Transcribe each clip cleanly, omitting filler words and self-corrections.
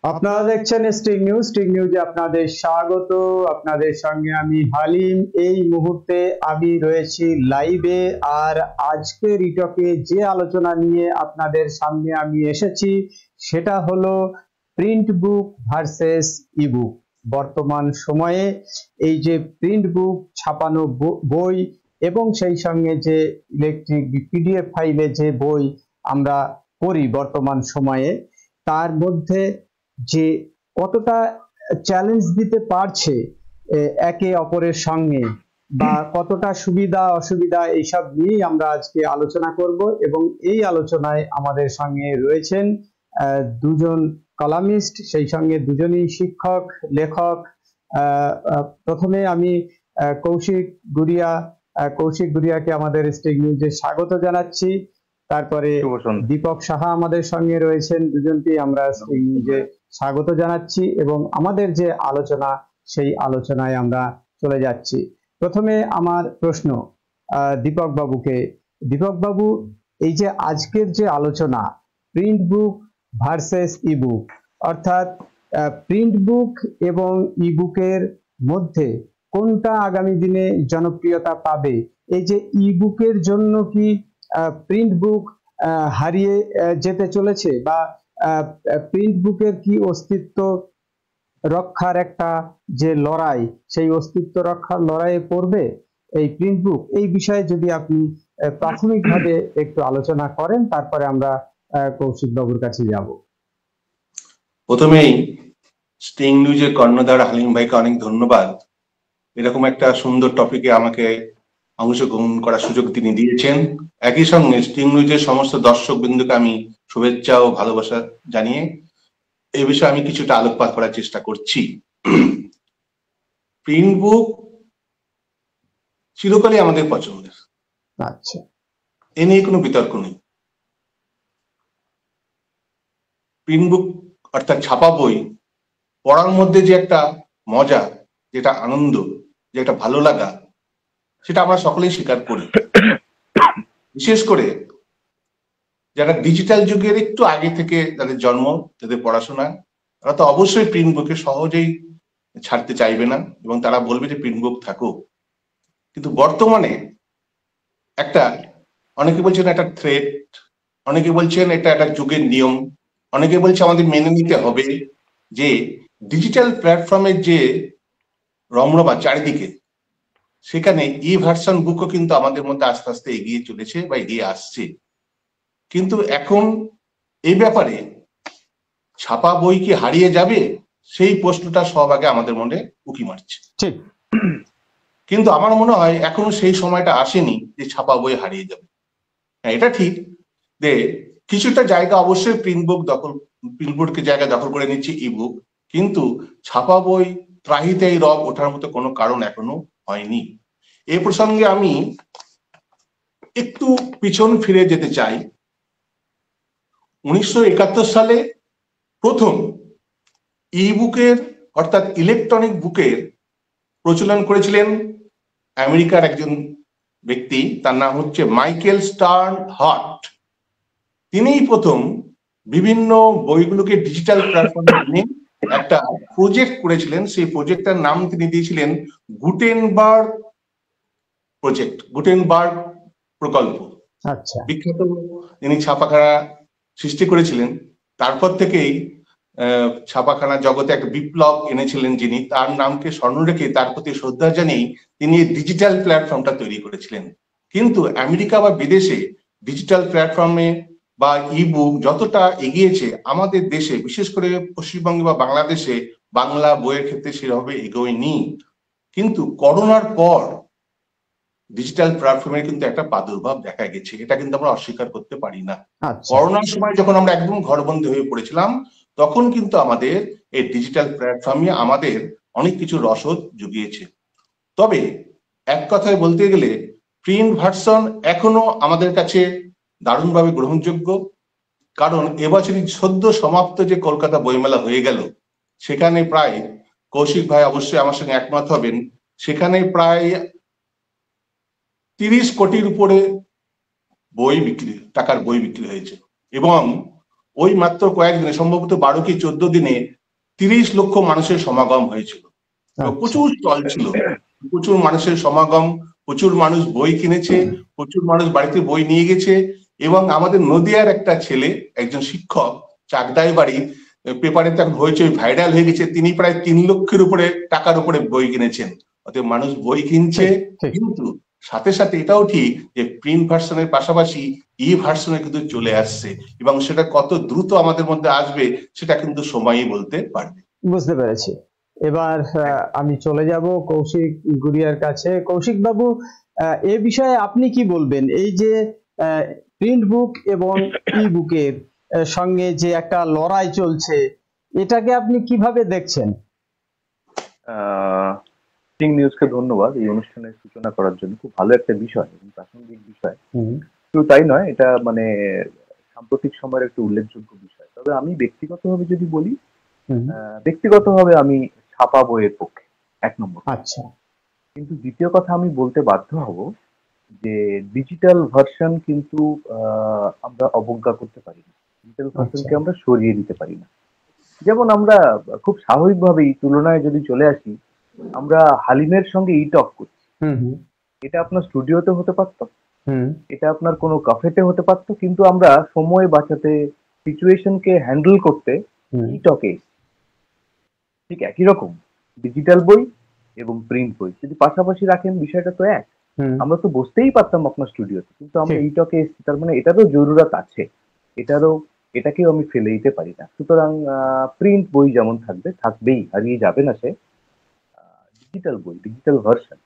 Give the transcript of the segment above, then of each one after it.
আপনারা দেখছেন স্টিং নিউজে আপনাদের স্বাগত। আপনাদের সঙ্গে আমি হালিম। এই মুহূর্তে আমি রয়েছি লাইভে, আর আজকে রিটকে যে আলোচনা নিয়ে আপনাদের সামনে আমি এসেছি সেটা হলো প্রিন্ট বুক ভার্সেস ইবুক। বর্তমান সময়ে এই যে প্রিন্ট বুক ছাপানো বই এবং সেই সঙ্গে যে ইলেকট্রিক পিডিএফ ফাইলে যে বই আমরা পড়ি বর্তমান সময়ে, তার মধ্যে যে কতটা চ্যালেঞ্জ দিতে পারছে একে অপরের সঙ্গে, বা কতটা সুবিধা অসুবিধা, এইসব নিয়েই আমরা আজকে আলোচনা করব। এবং এই আলোচনায় আমাদের সঙ্গে রয়েছেন দুজন কলামিস্ট, সেই সঙ্গে দুজনই শিক্ষক লেখক। প্রথমে আমি কৌশিক গুড়িয়াকে আমাদের স্টিং নিউজে স্বাগত জানাচ্ছি। তারপরে দীপক সাহা আমাদের সঙ্গে রয়েছেন, দুজনকেই আমরা স্টিং নিউজে স্বাগত জানাচ্ছি এবং আমাদের যে আলোচনা সেই আলোচনায় আমরা চলে যাচ্ছি। প্রথমে আমার প্রশ্ন দীপক বাবুকে। দীপক বাবু, এই যে আজকের যে আলোচনা প্রিন্ট বুক ভার্সেস ইবুক, অর্থাৎ প্রিন্ট বুক এবং ইবুকের মধ্যে কোনটা আগামী দিনে জনপ্রিয়তা পাবে? এই যে ইবুকের জন্য কি প্রিন্ট বুক হারিয়ে যেতে চলেছে, বা প্রিন্ট বুকের কি অস্তিত্ব রক্ষার একটা যে লড়াই, সেই অস্তিত্ব রক্ষার লড়াইয়ে পড়বে এই প্রিন্ট বুক? এই বিষয়ে যদি আপনি প্রাথমিকভাবে একটু আলোচনা করেন, তারপরে আমরা কৌশিক বাবুর কাছে যাব। প্রথমেই স্টিং নিউজের কর্ণধার হালিম ভাইকে অনেক ধন্যবাদ। এরকম একটা সুন্দর টপিকে আমাকে অংশগ্রহণ করার সুযোগ তিনি দিয়েছেন। একই সঙ্গে স্টিং নিউজের সমস্ত দর্শক বিন্দুকে আমি শুভেচ্ছা ও ভালোবাসা জানিয়ে এই বিষয়ে আমি কিছুটা আলোকপাত করার চেষ্টা করছি। প্রিন্ট বুক চিরকালই আমাদের পছন্দের, আচ্ছা, এ নিয়ে কোনো বিতর্ক নেই। প্রিন্ট বুক অর্থাৎ ছাপা বই পড়ার মধ্যে যে একটা মজা, যেটা আনন্দ, যে একটা ভালো লাগা, সেটা আমরা সকলেই স্বীকার করি। বিশেষ করে যারা ডিজিটাল যুগের একটু আগে থেকে যাদের জন্ম, যাদের পড়াশোনা, তারা তো অবশ্যই প্রিন্ট বুকে সহজেই ছাড়তে চাইবে না এবং তারা বলবে যে প্রিন্ট বুক থাকুক। কিন্তু বর্তমানে একটা, অনেকে বলছেন একটা থ্রেট, অনেকে বলছেন এটা একটা যুগের নিয়ম, অনেকে বলছে আমাদের মেনে নিতে হবে যে ডিজিটাল প্ল্যাটফর্মের যে রমরমা চারিদিকে, সেখানে ই ভার্সন বুকও কিন্তু আমাদের মধ্যে আস্তে আস্তে এগিয়ে চলেছে বা এগিয়ে আসছে। কিন্তু এখন এই ব্যাপারে ছাপা বই কি হারিয়ে যাবে, সেই প্রশ্নটা সব আগে আমাদের মনে উকি মারছে। ঠিক। কিন্তু আমার মনে হয় এখনো সেই সময়টা আসেনি যে ছাপা বই হারিয়ে যাবে। হ্যাঁ, এটা ঠিক যে কিছুটা জায়গা অবশ্যই প্রিন্ট বুকের জায়গা দখল করে নিচ্ছে ই বুক, কিন্তু ছাপা বই ত্রাহিতেই রব ওঠার মতো কোনো কারণ এখনো হয়নি। এই প্রসঙ্গে আমি একটু পিছন ফিরে যেতে চাই। 1971 সালে প্রথম ই বুকের অর্থাৎ ইলেকট্রনিক বুকের প্রচলন করেছিলেন আমেরিকার একজন ব্যক্তি, তার নাম হচ্ছে মাইকেল স্টার্ন হট। তিনিই প্রথম বিভিন্ন বইগুলোকে ডিজিটাল প্ল্যাটফর্মে এনে একটা প্রজেক্ট করেছিলেন। সেই প্রজেক্টটার নাম তিনি দিয়েছিলেন গুটেনবার্গ প্রকল্প। আচ্ছা, বিখ্যাত তিনি ছাপাখানা সৃষ্টি করেছিলেন। তারপর থেকেই ছাপাখানা জগতে একটা বিপ্লব এনেছিলেন যিনি, তার নামকে স্মরণ রেখে তার প্রতি শ্রদ্ধা জানিয়ে তিনি ডিজিটাল প্ল্যাটফর্মটা তৈরি করেছিলেন। কিন্তু আমেরিকা বা বিদেশে ডিজিটাল প্ল্যাটফর্মে বা ই বুক যতটা এগিয়েছে, আমাদের দেশে বিশেষ করে পশ্চিমবঙ্গে বা বাংলাদেশে বাংলা বইয়ের ক্ষেত্রে সেভাবে এগোয়নি। কিন্তু করোনার পর ডিজিটাল প্ল্যাটফর্মের কিন্তু একটা প্রাদুর্ভাব দেখা গেছে, এটা কিন্তু আমরা অস্বীকার করতে পারি না। করোনার সময় যখন আমরা একদম ঘরবন্দি হয়ে পড়েছিলাম, তখন কিন্তু আমাদের এই ডিজিটাল প্ল্যাটফর্মে আমাদের অনেক কিছু রসদ জুগিয়েছে। তবে এক কথায় বলতে গেলে প্রিন্ট ভার্সন এখনো আমাদের কাছে দারুণভাবে গ্রহণযোগ্য। কারণ এবছরই সদ্য সমাপ্ত যে কলকাতা বইমেলা হয়ে গেল, সেখানে প্রায়, কৌশিক ভাই অবশ্যই আমার সঙ্গে একমত হবেন, সেখানে প্রায় 30 কোটির উপরে টাকার বই বিক্রি হয়েছে। এবং ওই মাত্র কয়েকদিনে, সম্ভবত 12 কি 14 দিনে 30 লক্ষ মানুষের সমাগম হয়েছিল। প্রচুর স্টল ছিল, প্রচুর মানুষের সমাগম, প্রচুর মানুষ বই কিনেছে, প্রচুর মানুষ বাড়িতে বই নিয়ে গেছে। এবং আমাদের নদিয়ার একটা ছেলে, একজন শিক্ষক, চাকদাই বাড়ি, পেপারে তো এখন হইচই ভাইরাল হয়ে গেছে, তিনি প্রায় 3 লক্ষের উপরে টাকার উপরে বই কিনেছেন। অতএব মানুষ বই কিনছে, কিন্তু সাথে সাথে এটাও ঠিক যে প্রিন্ট ভার্সনের পাশাপাশি ই ভার্সনে কিন্তু চলে আসছে, এবং সেটা কত দ্রুত আমাদের মধ্যে আসবে সেটা কিন্তু সময়ই বলতে পারবে। বুঝতে পেরেছি। এবার আমি চলে যাব কৌশিক গুড়িয়ার কাছে। কৌশিক বাবু, এ বিষয়ে আপনি কি বলবেন? এই যে প্রিন্ট বুক এবং ই বুকের সঙ্গে যে একটা লড়াই চলছে, এটাকে আপনি কিভাবে দেখছেন? স্টিং নিউজকে ধন্যবাদ এই অনুষ্ঠানের সূচনা করার জন্য। খুব ভালো একটা বিষয়, প্রাসঙ্গিক বিষয়। শুধু তাই নয়, এটা মানে সাম্প্রতিক সময়ের একটা উল্লেখযোগ্য বিষয়। তবে আমি ব্যক্তিগতভাবে যদি বলি, ব্যক্তিগতভাবে আমি ছাপা বইয়ের পক্ষে 1 নম্বর। আচ্ছা। কিন্তু দ্বিতীয় কথা আমি বলতে বাধ্য হব যে ডিজিটাল ভার্সন কিন্তু আমরা অবজ্ঞা করতে পারি না, ডিজিটাল ভার্সনকে আমরা সরিয়ে দিতে পারি না। যেমন আমরা খুব স্বাভাবিকভাবেই তুলনায় যদি চলে আসি, আমরা হালিমের সঙ্গে টক করছি, এটা আপনার স্টুডিওতে হতে পারতো, এটা আপনার কোনো কাফেতে হতে পারতো, কিন্তু আমরা সময় বাঁচাতে, সিচুয়েশনকে হ্যান্ডেল করতে টকে। ঠিক একই রকম ডিজিটাল বই এবং প্রিন্ট বই যদি পাশাপাশি রাখেন, বিষয়টা তো এক। আমরা তো বসতেই পারতাম আপনার স্টুডিওতে, কিন্তু আমরা টকে এসেছি, তার মানে এটারও জরুরত আছে, এটাকেও আমি ফেলে দিতে পারি না। সুতরাং প্রিন্ট বই যেমন থাকবে, থাকবেই, হারিয়ে যাবে না সে। ডিজিটাল বই, ডিজিটাল ভার্সন,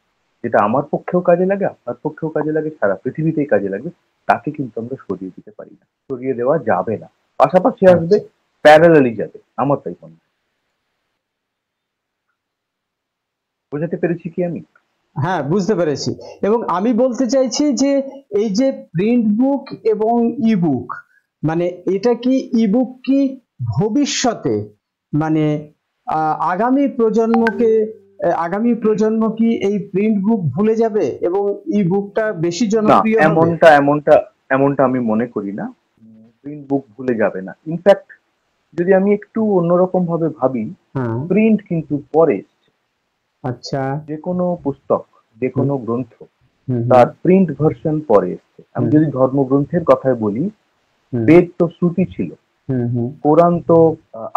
যেটা আমার পক্ষেও কাজে লাগে, আপনার পক্ষেও কাজে লাগে, সারা পৃথিবীতেই কাজে লাগবে, তাকে কিন্তু আমরা সরিয়ে দিতে পারি না, সরিয়ে দেওয়া যাবে না। পাশাপাশি আসবে, প্যারালালি যাবে, আমার তাই মনে হয়। বোঝাতে পেরেছি কি আমি? হ্যাঁ, বুঝতে পেরেছি। এবং আমি বলতে চাইছি যে এই যে প্রিন্ট বুক এবং ই বুক, মানে এটা কি ই বুক কি ভবিষ্যতে, মানে আগামী প্রজন্ম কি এই প্রিন্ট বুক ভুলে যাবে এবং ই বুকটা বেশি জনপ্রিয় হবে? এমনটা আমি মনে করি না। প্রিন্ট বুক ভুলে যাবে না। ইনফ্যাক্ট যদি আমি একটু অন্যরকম ভাবে ভাবি, প্রিন্ট কিন্তু পরে। আচ্ছা, যে কোনো পুস্তক, যে কোনো গ্রন্থ, তার প্রিন্ট ভার্সন পরে এসছে। আমি যদি ধর্মগ্রন্থের কথায় বলি, বেদ তো শ্রুতি ছিল, কোরআন তো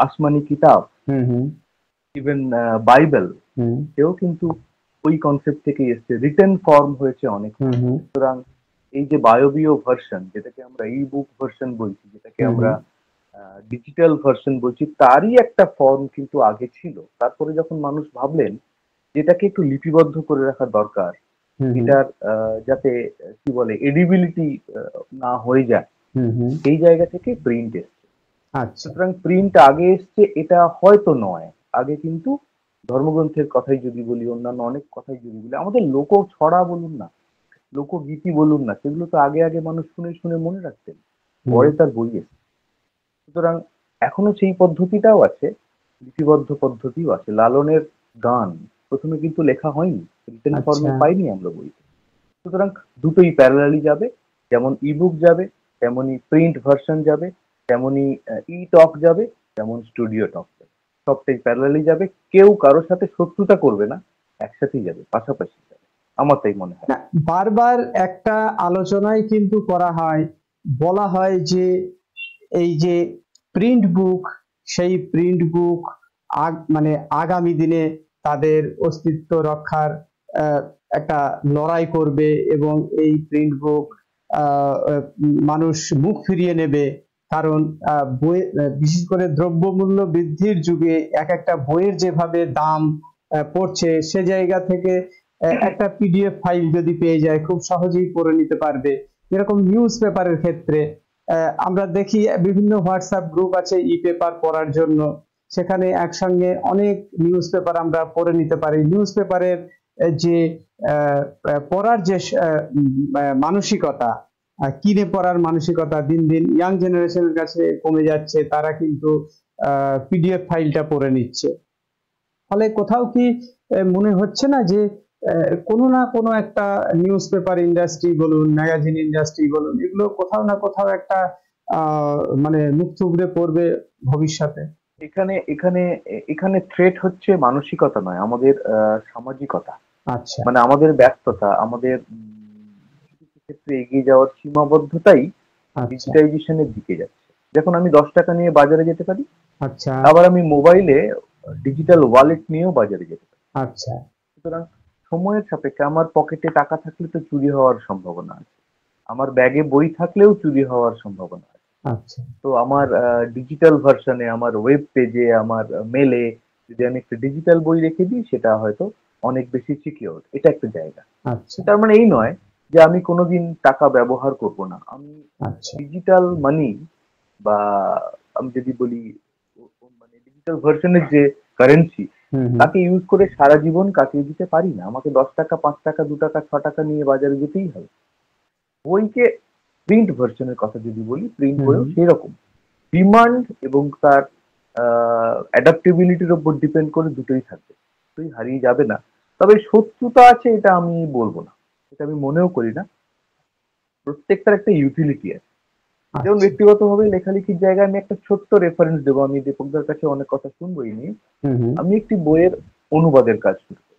আসমানি কিতাব, ইভেন বাইবেল সেও কিন্তু ওই কনসেপ্ট থেকে এসছে, রিটেন ফর্ম হয়েছে অনেক। সুতরাং এই যে বায়বীয় ভার্সন, যেটাকে আমরা ই বুক ভার্সন বলছি, যেটাকে আমরা ডিজিটাল ভার্সন বলছি, তারই একটা ফর্ম কিন্তু আগে ছিল। তারপরে যখন মানুষ ভাবলেন যেটাকে একটু লিপিবদ্ধ করে রাখা দরকার, এটার যাতে কি বলে এডিবিলিটি না হয়ে যায়, সেই জায়গা থেকে প্রিন্ট এসছে। সুতরাং প্রিন্ট আগে এসছে এটা হয়তো নয়, আগে কিন্তু ধর্মগ্রন্থের কথাই যদি বলি, অন্যান্য অনেক কথাই যদি বলি, আমাদের লোক ছড়া বলুন না, লোকগীতি বলুন না, সেগুলো তো আগে আগে মানুষ শুনে শুনে মনে রাখতেন, পরে তার বই এসছে। সুতরাং এখনো সেই পদ্ধতিটাও আছে, লিপিবদ্ধ পদ্ধতিও আছে। লালনের গান প্রথমে কিন্তু লেখা হয়নি, রিটেন ফর্মে পাইনি আমরা বইতে। সুতরাং দুটোই প্যারালালি যাবে, যেমন ইবুক যাবে তেমনি প্রিন্ট ভার্সন যাবে, তেমনি ই টক যাবে, তেমন স্টুডিও টক যাবে, সবটাই প্যারালালি যাবে। কেউ কারোর সাথে শত্রুতা করবে না, একসাথেই যাবে, পাশাপাশি যাবে, আমার তাই মনে হয়। বারবার একটা আলোচনায় কিন্তু করা হয়, বলা হয় যে এই যে প্রিন্ট বুক, সেই প্রিন্ট বুক মানে আগামী দিনে তাদের অস্তিত্ব রক্ষার একটা লড়াই করবে এবং এই প্রিন্ট বুক মানুষ মুখ ফিরিয়ে নেবে। কারণ বই, বিশেষ করে দ্রব্যমূল্য বৃদ্ধির যুগে এক একটা বইয়ের যেভাবে দাম পড়ছে, সে জায়গা থেকে একটা পিডিএফ ফাইল যদি পেয়ে যায় খুব সহজেই পড়ে নিতে পারবে। যেরকম নিউজ পেপারের ক্ষেত্রে আমরা দেখি বিভিন্ন হোয়াটসঅ্যাপ গ্রুপ আছে ই পেপার পড়ার জন্য, সেখানে একসঙ্গে অনেক নিউজ পেপার আমরা পড়ে নিতে পারি। নিউজ পেপারের যে পড়ার যে মানসিকতা, কিনে পড়ার মানসিকতা দিন দিন ইয়াং জেনারেশনের কাছে কমে যাচ্ছে, তারা কিন্তু পিডিএফ ফাইলটা পড়ে নিচ্ছে। ফলে কোথাও কি মনে হচ্ছে না যে কোনো না কোনো একটা নিউজ পেপার ইন্ডাস্ট্রি বলুন, ম্যাগাজিন ইন্ডাস্ট্রি বলুন, এগুলো কোথাও না কোথাও একটা মানে মুখ থুবড়ে পড়বে ভবিষ্যতে? এখানে এখানে এখানে থ্রেট হচ্ছে মানসিকতা নয়, আমাদের সামাজিকতা। আচ্ছা, মানে আমাদের ব্যস্ততা, আমাদের কিছু কিছু ক্ষেত্রে এগিয়ে যাওয়ার সীমাবদ্ধতাই আচ্ছা, ডিজিটাইজেশনের দিকে যাচ্ছে। যখন আমি 10 টাকা নিয়ে বাজারে যেতে পারি, আচ্ছা, আবার আমি মোবাইলে ডিজিটাল ওয়ালেট নিয়েও বাজারে যেতে পারি। আচ্ছা, সুতরাং সময়ের সাপেক্ষে আমার পকেটে টাকা থাকলে তো চুরি হওয়ার সম্ভাবনা আছে, আমার ব্যাগে বই থাকলেও চুরি হওয়ার সম্ভাবনা আছে। আচ্ছা, তো আমার ডিজিটাল ভার্সনে, আমার ওয়েব পেজে, আমার মেলে যদি আমি একটা ডিজিটাল বই রেখে দিই, সেটা হয়তো অনেক বেশি সিকিউর। এটা একটা জায়গা। আচ্ছা, তার মানে এই নয় যে আমি কোনোদিন টাকা ব্যবহার করব না। আমি আচ্ছা, ডিজিটাল মানি, বা আমি যদি বলি মানে ডিজিটাল ভার্সনের যে কারেন্সি, তাকে ইউজ করে সারা জীবন কাটিয়ে দিতে পারি না। আমাকে 10 টাকা, 5 টাকা, 2 টাকা, 6 টাকা নিয়ে বাজারে যেতেই হবে। বইকে প্রিন্ট ভার্সনের কথা যদি বলি, প্রিন্ট বইও সেরকম ডিমান্ড এবং তার অ্যাডাপ্টেবিলিটির উপর ডিপেন্ড করে, দুটোই থাকবে, দুটোই হারিয়ে যাবে না। তবে শত্রুতা আছে এটা আমি বলবো না, এটা আমি মনেও করি না। প্রত্যেকটার একটা ইউটিলিটি আছে। যেমন ব্যক্তিগতভাবে লেখালেখির জায়গায় আমি একটা ছোট্ট রেফারেন্স দেবো। আমি দীপকদার কাছে অনেক কথা শুনবোই নিয়ে। আমি একটি বইয়ের অনুবাদের কাজ শুরু করি।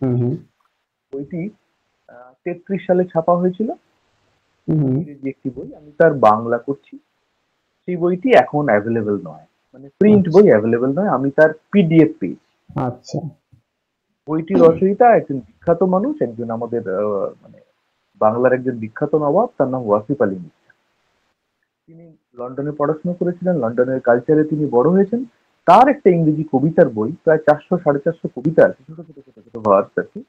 বইটি 33 সালে ছাপা হয়েছিল, ইংরেজি একটি বই। আমি তার বাংলা করছি। সেই বইটি এখন অ্যাভেলেবেল নয়, মানে প্রিন্ট বই অ্যাভেলেবেল নয়। আমি তার পিডিএফ পেয়েছি। আচ্ছা, বইটির রচয়িতা একজন বিখ্যাত মানুষ, একজন আমাদের মানে বাংলার একজন বিখ্যাত নবাব, তার নাম ওয়াসিফ আলী মির্জা। তিনি লন্ডনে পড়াশোনা করেছিলেন, লন্ডনের কালচারে তিনি বড় হয়েছেন। তার একটা ইংরেজি কবিতার বই, প্রায় 400-450 কবিতার ছোট ছোট ছোট ছোট ভার্স আর কি,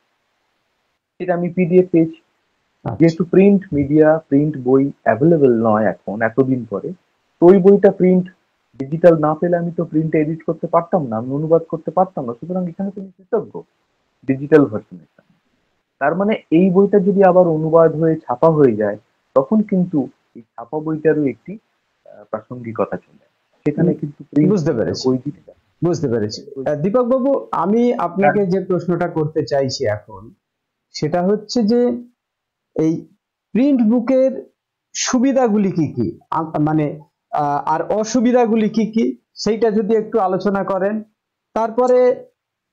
সেটা আমি পিডিএফ পেয়েছি। যেহেতু প্রিন্ট মিডিয়া, প্রিন্ট বই অ্যাভেলেবেল নয় এখন এতদিন পরে, তো ওই বইটা প্রিন্ট ডিজিটাল না পেলে আমি তো প্রিন্টে এডিট করতে পারতাম না, আমি অনুবাদ করতে পারতাম না। সুতরাং এখানে তুমি কৃতজ্ঞ ডিজিটাল ভার্সনের। তার মানে এই বইটা যদি আবার অনুবাদ হয়ে ছাপা হয়ে যায়, তখন কিন্তু এই ছাপা বইটারও একটি প্রাসঙ্গিকতা চলে আসে। সেখানে কিন্তু বুঝতে পেরেছি, বুঝতে পেরেছি। দীপক বাবু, আমি আপনাকে যে প্রশ্নটা করতে চাইছি এখন, সেটা হচ্ছে যে এই প্রিন্ট বুকের সুবিধাগুলি কি কি, মানে আর অসুবিধাগুলি কি কি, সেইটা যদি একটু আলোচনা করেন। তারপরে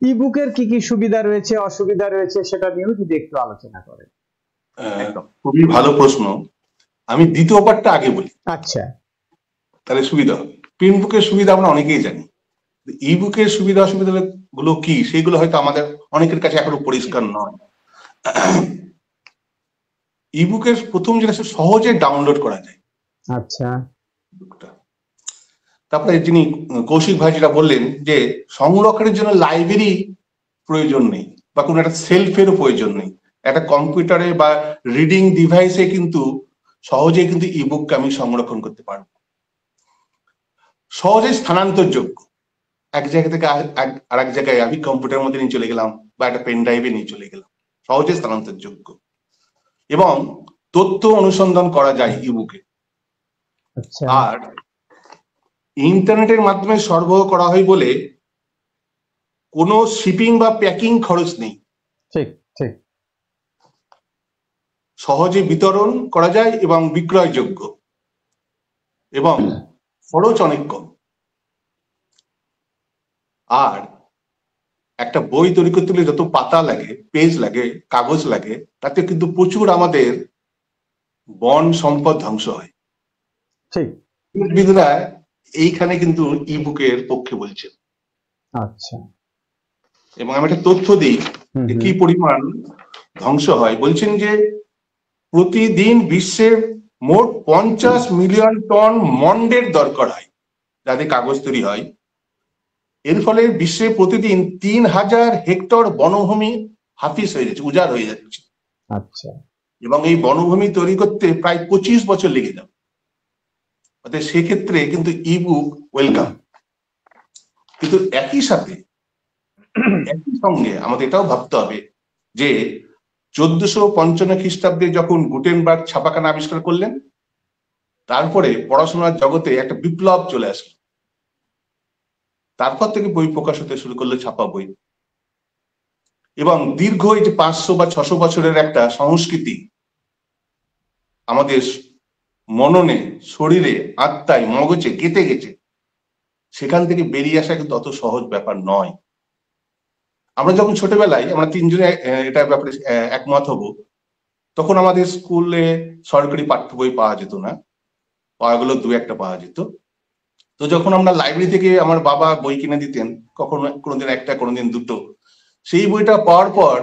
ইবুকের কি কি সুবিধা রয়েছে, অসুবিধা রয়েছে, সেটা নিয়েও যদি একটু আলোচনা করেন। খুবই ভালো প্রশ্ন। আমি দ্বিতীয় পার্টটা আগে বলি, আচ্ছা, তাহলে সুবিধা হবে। প্রিন্ট বুকের সুবিধা আমরা অনেকেই জানি, ই বুকের সুবিধা অসুবিধা গুলো কি সেগুলো হয়তো আমাদের অনেকের কাছে এখনো পরিষ্কার নয়। ই বুকের প্রথম যেটা সহজে ডাউনলোড করা যায়। আচ্ছা, তারপরে যিনি কৌশিক ভাই যেটা বললেন যে সংরক্ষণের জন্য লাইব্রেরি প্রয়োজন নেই, বা কোনো একটা সেলফেরও প্রয়োজন নেই। একটা কম্পিউটারে বা রিডিং ডিভাইসে কিন্তু সহজে কিন্তু ইবুককে আমি সংরক্ষণ করতে পারবো। সহজে স্থানান্তরযোগ্য, এক জায়গা থেকে আর এক জায়গায় আমি কম্পিউটারের মধ্যে নিয়ে চলে গেলাম বা একটা পেন ড্রাইভে নিয়ে চলে গেলাম, সহজে স্থানান্তরযোগ্য। এবং তথ্য অনুসন্ধান করা যায় ইবুকে। আর ইন্টারনেটের মাধ্যমে সরবরাহ করা হয় বলে কোনো শিপিং বা প্যাকিং খরচ নেই। ঠিক ঠিক। সহজে বিতরণ করা যায় এবং বিক্রয়যোগ্য, এবং খরচ অনেক কম। আর একটা বই তৈরি করতে গেলে যত পাতা লাগে, পেজ লাগে, কাগজ লাগে, তাতে কিন্তু প্রচুর আমাদের বন সম্পদ ধ্বংস হয়। ঠিক। বিদরা এইখানে কিন্তু ইবুকের পক্ষে বলছেন। আচ্ছা। এবং আমি একটা তথ্য দিই কি পরিমাণ ধ্বংস হয়। বলছেন যে প্রতিদিন বিশ্বের মোট 50 মিলিয়ন টন মন্ডের দরকার হয় যাতে কাগজ তৈরি হয়। এর ফলে বিশ্বে প্রতিদিন 3000 হেক্টর বনভূমি হাফিস হয়ে যাচ্ছে, উজাড় হয়ে যাচ্ছে। আচ্ছা। এবং এই বনভূমি তৈরি করতে প্রায় 25 বছর লেগে যাবে। অর্থাৎ সেক্ষেত্রে কিন্তু ইবুক ওয়েলকাম। কিন্তু একই সাথে একই সঙ্গে আমাদের এটাও ভাবতে হবে যে 1455 খ্রিস্টাব্দে যখন গুটেনবার্গ ছাপাখানা আবিষ্কার করলেন, তারপরে পড়াশোনার জগতে একটা বিপ্লব চলে আসলো। তারপর থেকে বই প্রকাশ হতে শুরু করলো, ছাপা বই। এবং দীর্ঘ এই যে 500 বা 600 বছরের একটা সংস্কৃতি আমাদের মননে, শরীরে, আত্মায়, মগজে গেঁথে গেছে, সেখান থেকে বেরিয়ে আসা কিন্তু অত সহজ ব্যাপার নয়। আমরা যখন ছোটবেলায় আমরা তিনজনে এটার ব্যাপারে একমত হব, তখন আমাদের স্কুলে সরকারি পাঠ্য বই পাওয়া যেত না, পাওয়া গেলেও দু একটা পাওয়া যেত। তো যখন আমরা লাইব্রেরি থেকে আমার বাবা বই কিনে দিতেন, কখনো কোনোদিন একটা কোনোদিন দুটো, সেই বইটা পাওয়ার পর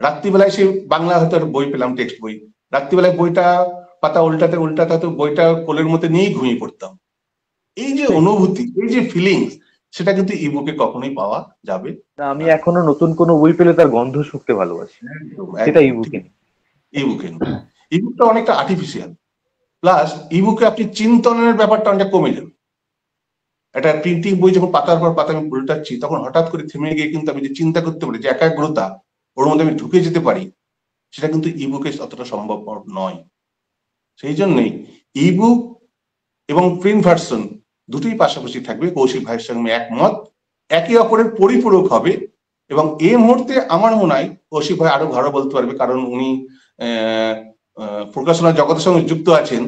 রাত্রিবেলায় সেই বাংলা হয়তো বই পেলাম, টেক্সট বই, রাত্রিবেলায় বইটা পাতা উল্টাতে উল্টাতে হয়তো বইটা কোলের মধ্যে নিয়েই ঘুমিয়ে পড়তাম। এই যে অনুভূতি, এই যে ফিলিংস, সেটা কিন্তু ইবুকে কখনোই পাওয়া যাবে না। আমি এখনো নতুন কোনো বই পেলে তার গন্ধ শুকতে ভালোবাসি, সেটা ইবুকে নেই। ইবুকে ইবুকটা অনেকটা আর্টিফিশিয়াল, প্লাস ইবুকে আপনি চিন্তনের ব্যাপারটা অনেকটা কমে যাবে। একটা প্রিন্টিং বই যখন পাতার পর পাতা আমি উল্টাচ্ছি, তখন হঠাৎ করে থেমে গিয়ে কিন্তু আমি যে চিন্তা করতে পারি, যে একাগ্রতা ওর মধ্যে আমি ঢুকে যেতে পারি, সেটা কিন্তু ইবুকে অতটা সম্ভবপর নয়। সেই জন্যই ইবুক এবং প্রিন্ট ভার্সন দুটোই পাশাপাশি থাকবে, কৌশিক ভাইয়ের সঙ্গে একমত, একে অপরের পরিপূরক হবে। এবং এই মুহূর্তে আমার মনে হয় কৌশিক ভাই আরো ভালো বলতে পারবে, কারণ উনি প্রকাশনা জগতের সঙ্গে যুক্ত আছেন।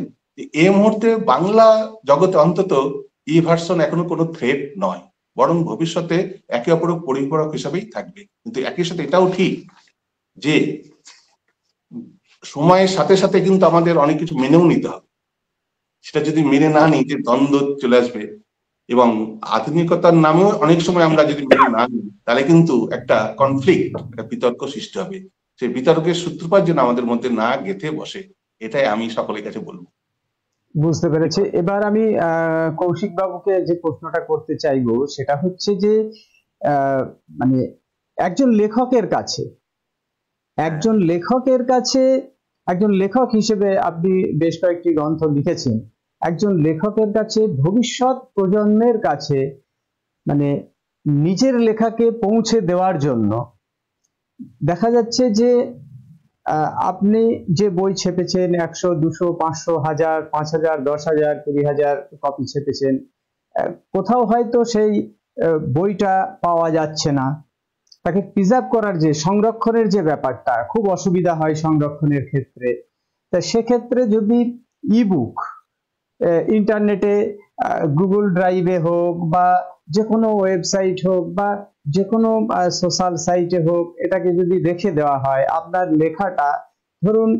এই মুহূর্তে বাংলা জগতে অন্তত ই ভার্সন এখনো কোনো থ্রেট নয়, বরং ভবিষ্যতে একে অপরের পরিপূরক হিসাবেই থাকবে। কিন্তু একই সাথে এটাও ঠিক যে সময়ের সাথে সাথে কিন্তু আমাদের অনেক কিছু মেনেও নিতে হবে। সেটা যদি মেনে না নিই, যে দ্বন্দ্ব চলে আসবে, এবং আধুনিকতার নামেও অনেক সময় আমরা যদি মেনে না নিই, তাহলে কিন্তু একটা কনফ্লিক্ট, একটা বিতর্ক সৃষ্টি হবে। সেই বিতর্কের সূত্রপাত যেন আমাদের মধ্যে না গেঁথে বসে, এটাই আমি সকলের কাছে বলবো। বুঝতে পেরেছি। এবার আমি কৌশিক বাবুকে যে প্রশ্নটা করতে চাইবো, সেটা হচ্ছে যে মানে একজন লেখকের কাছে, একজন লেখক হিসেবে আপনি বেশ কয়েকটি গ্রন্থ লিখেছেন, একজন লেখকের কাছে, ভবিষ্যৎ প্রজন্মের কাছে মানে নিজের লেখাকে পৌঁছে দেওয়ার জন্য দেখা যাচ্ছে যে আপনি যে বই ছেপেছেন 100, 200, 500, 1000, 5000, 10,000, 20,000 কপি ছেপেছেন, কোথাও হয়তো সেই বইটা পাওয়া যাচ্ছে না, তাকে প্রিজার্ভ করার যে সংরক্ষণের যে ব্যাপারটা, খুব অসুবিধা হয় সংরক্ষণের ক্ষেত্রে। তা সেক্ষেত্রে যদি ইবুক ইন্টারনেটে, গুগল ড্রাইভে হোক বা যে কোনো ওয়েবসাইট হোক বা যে কোনো সোশ্যাল সাইটে হোক, এটাকে যদি রেখে দেওয়া হয়, আপনার লেখাটা, ধরুন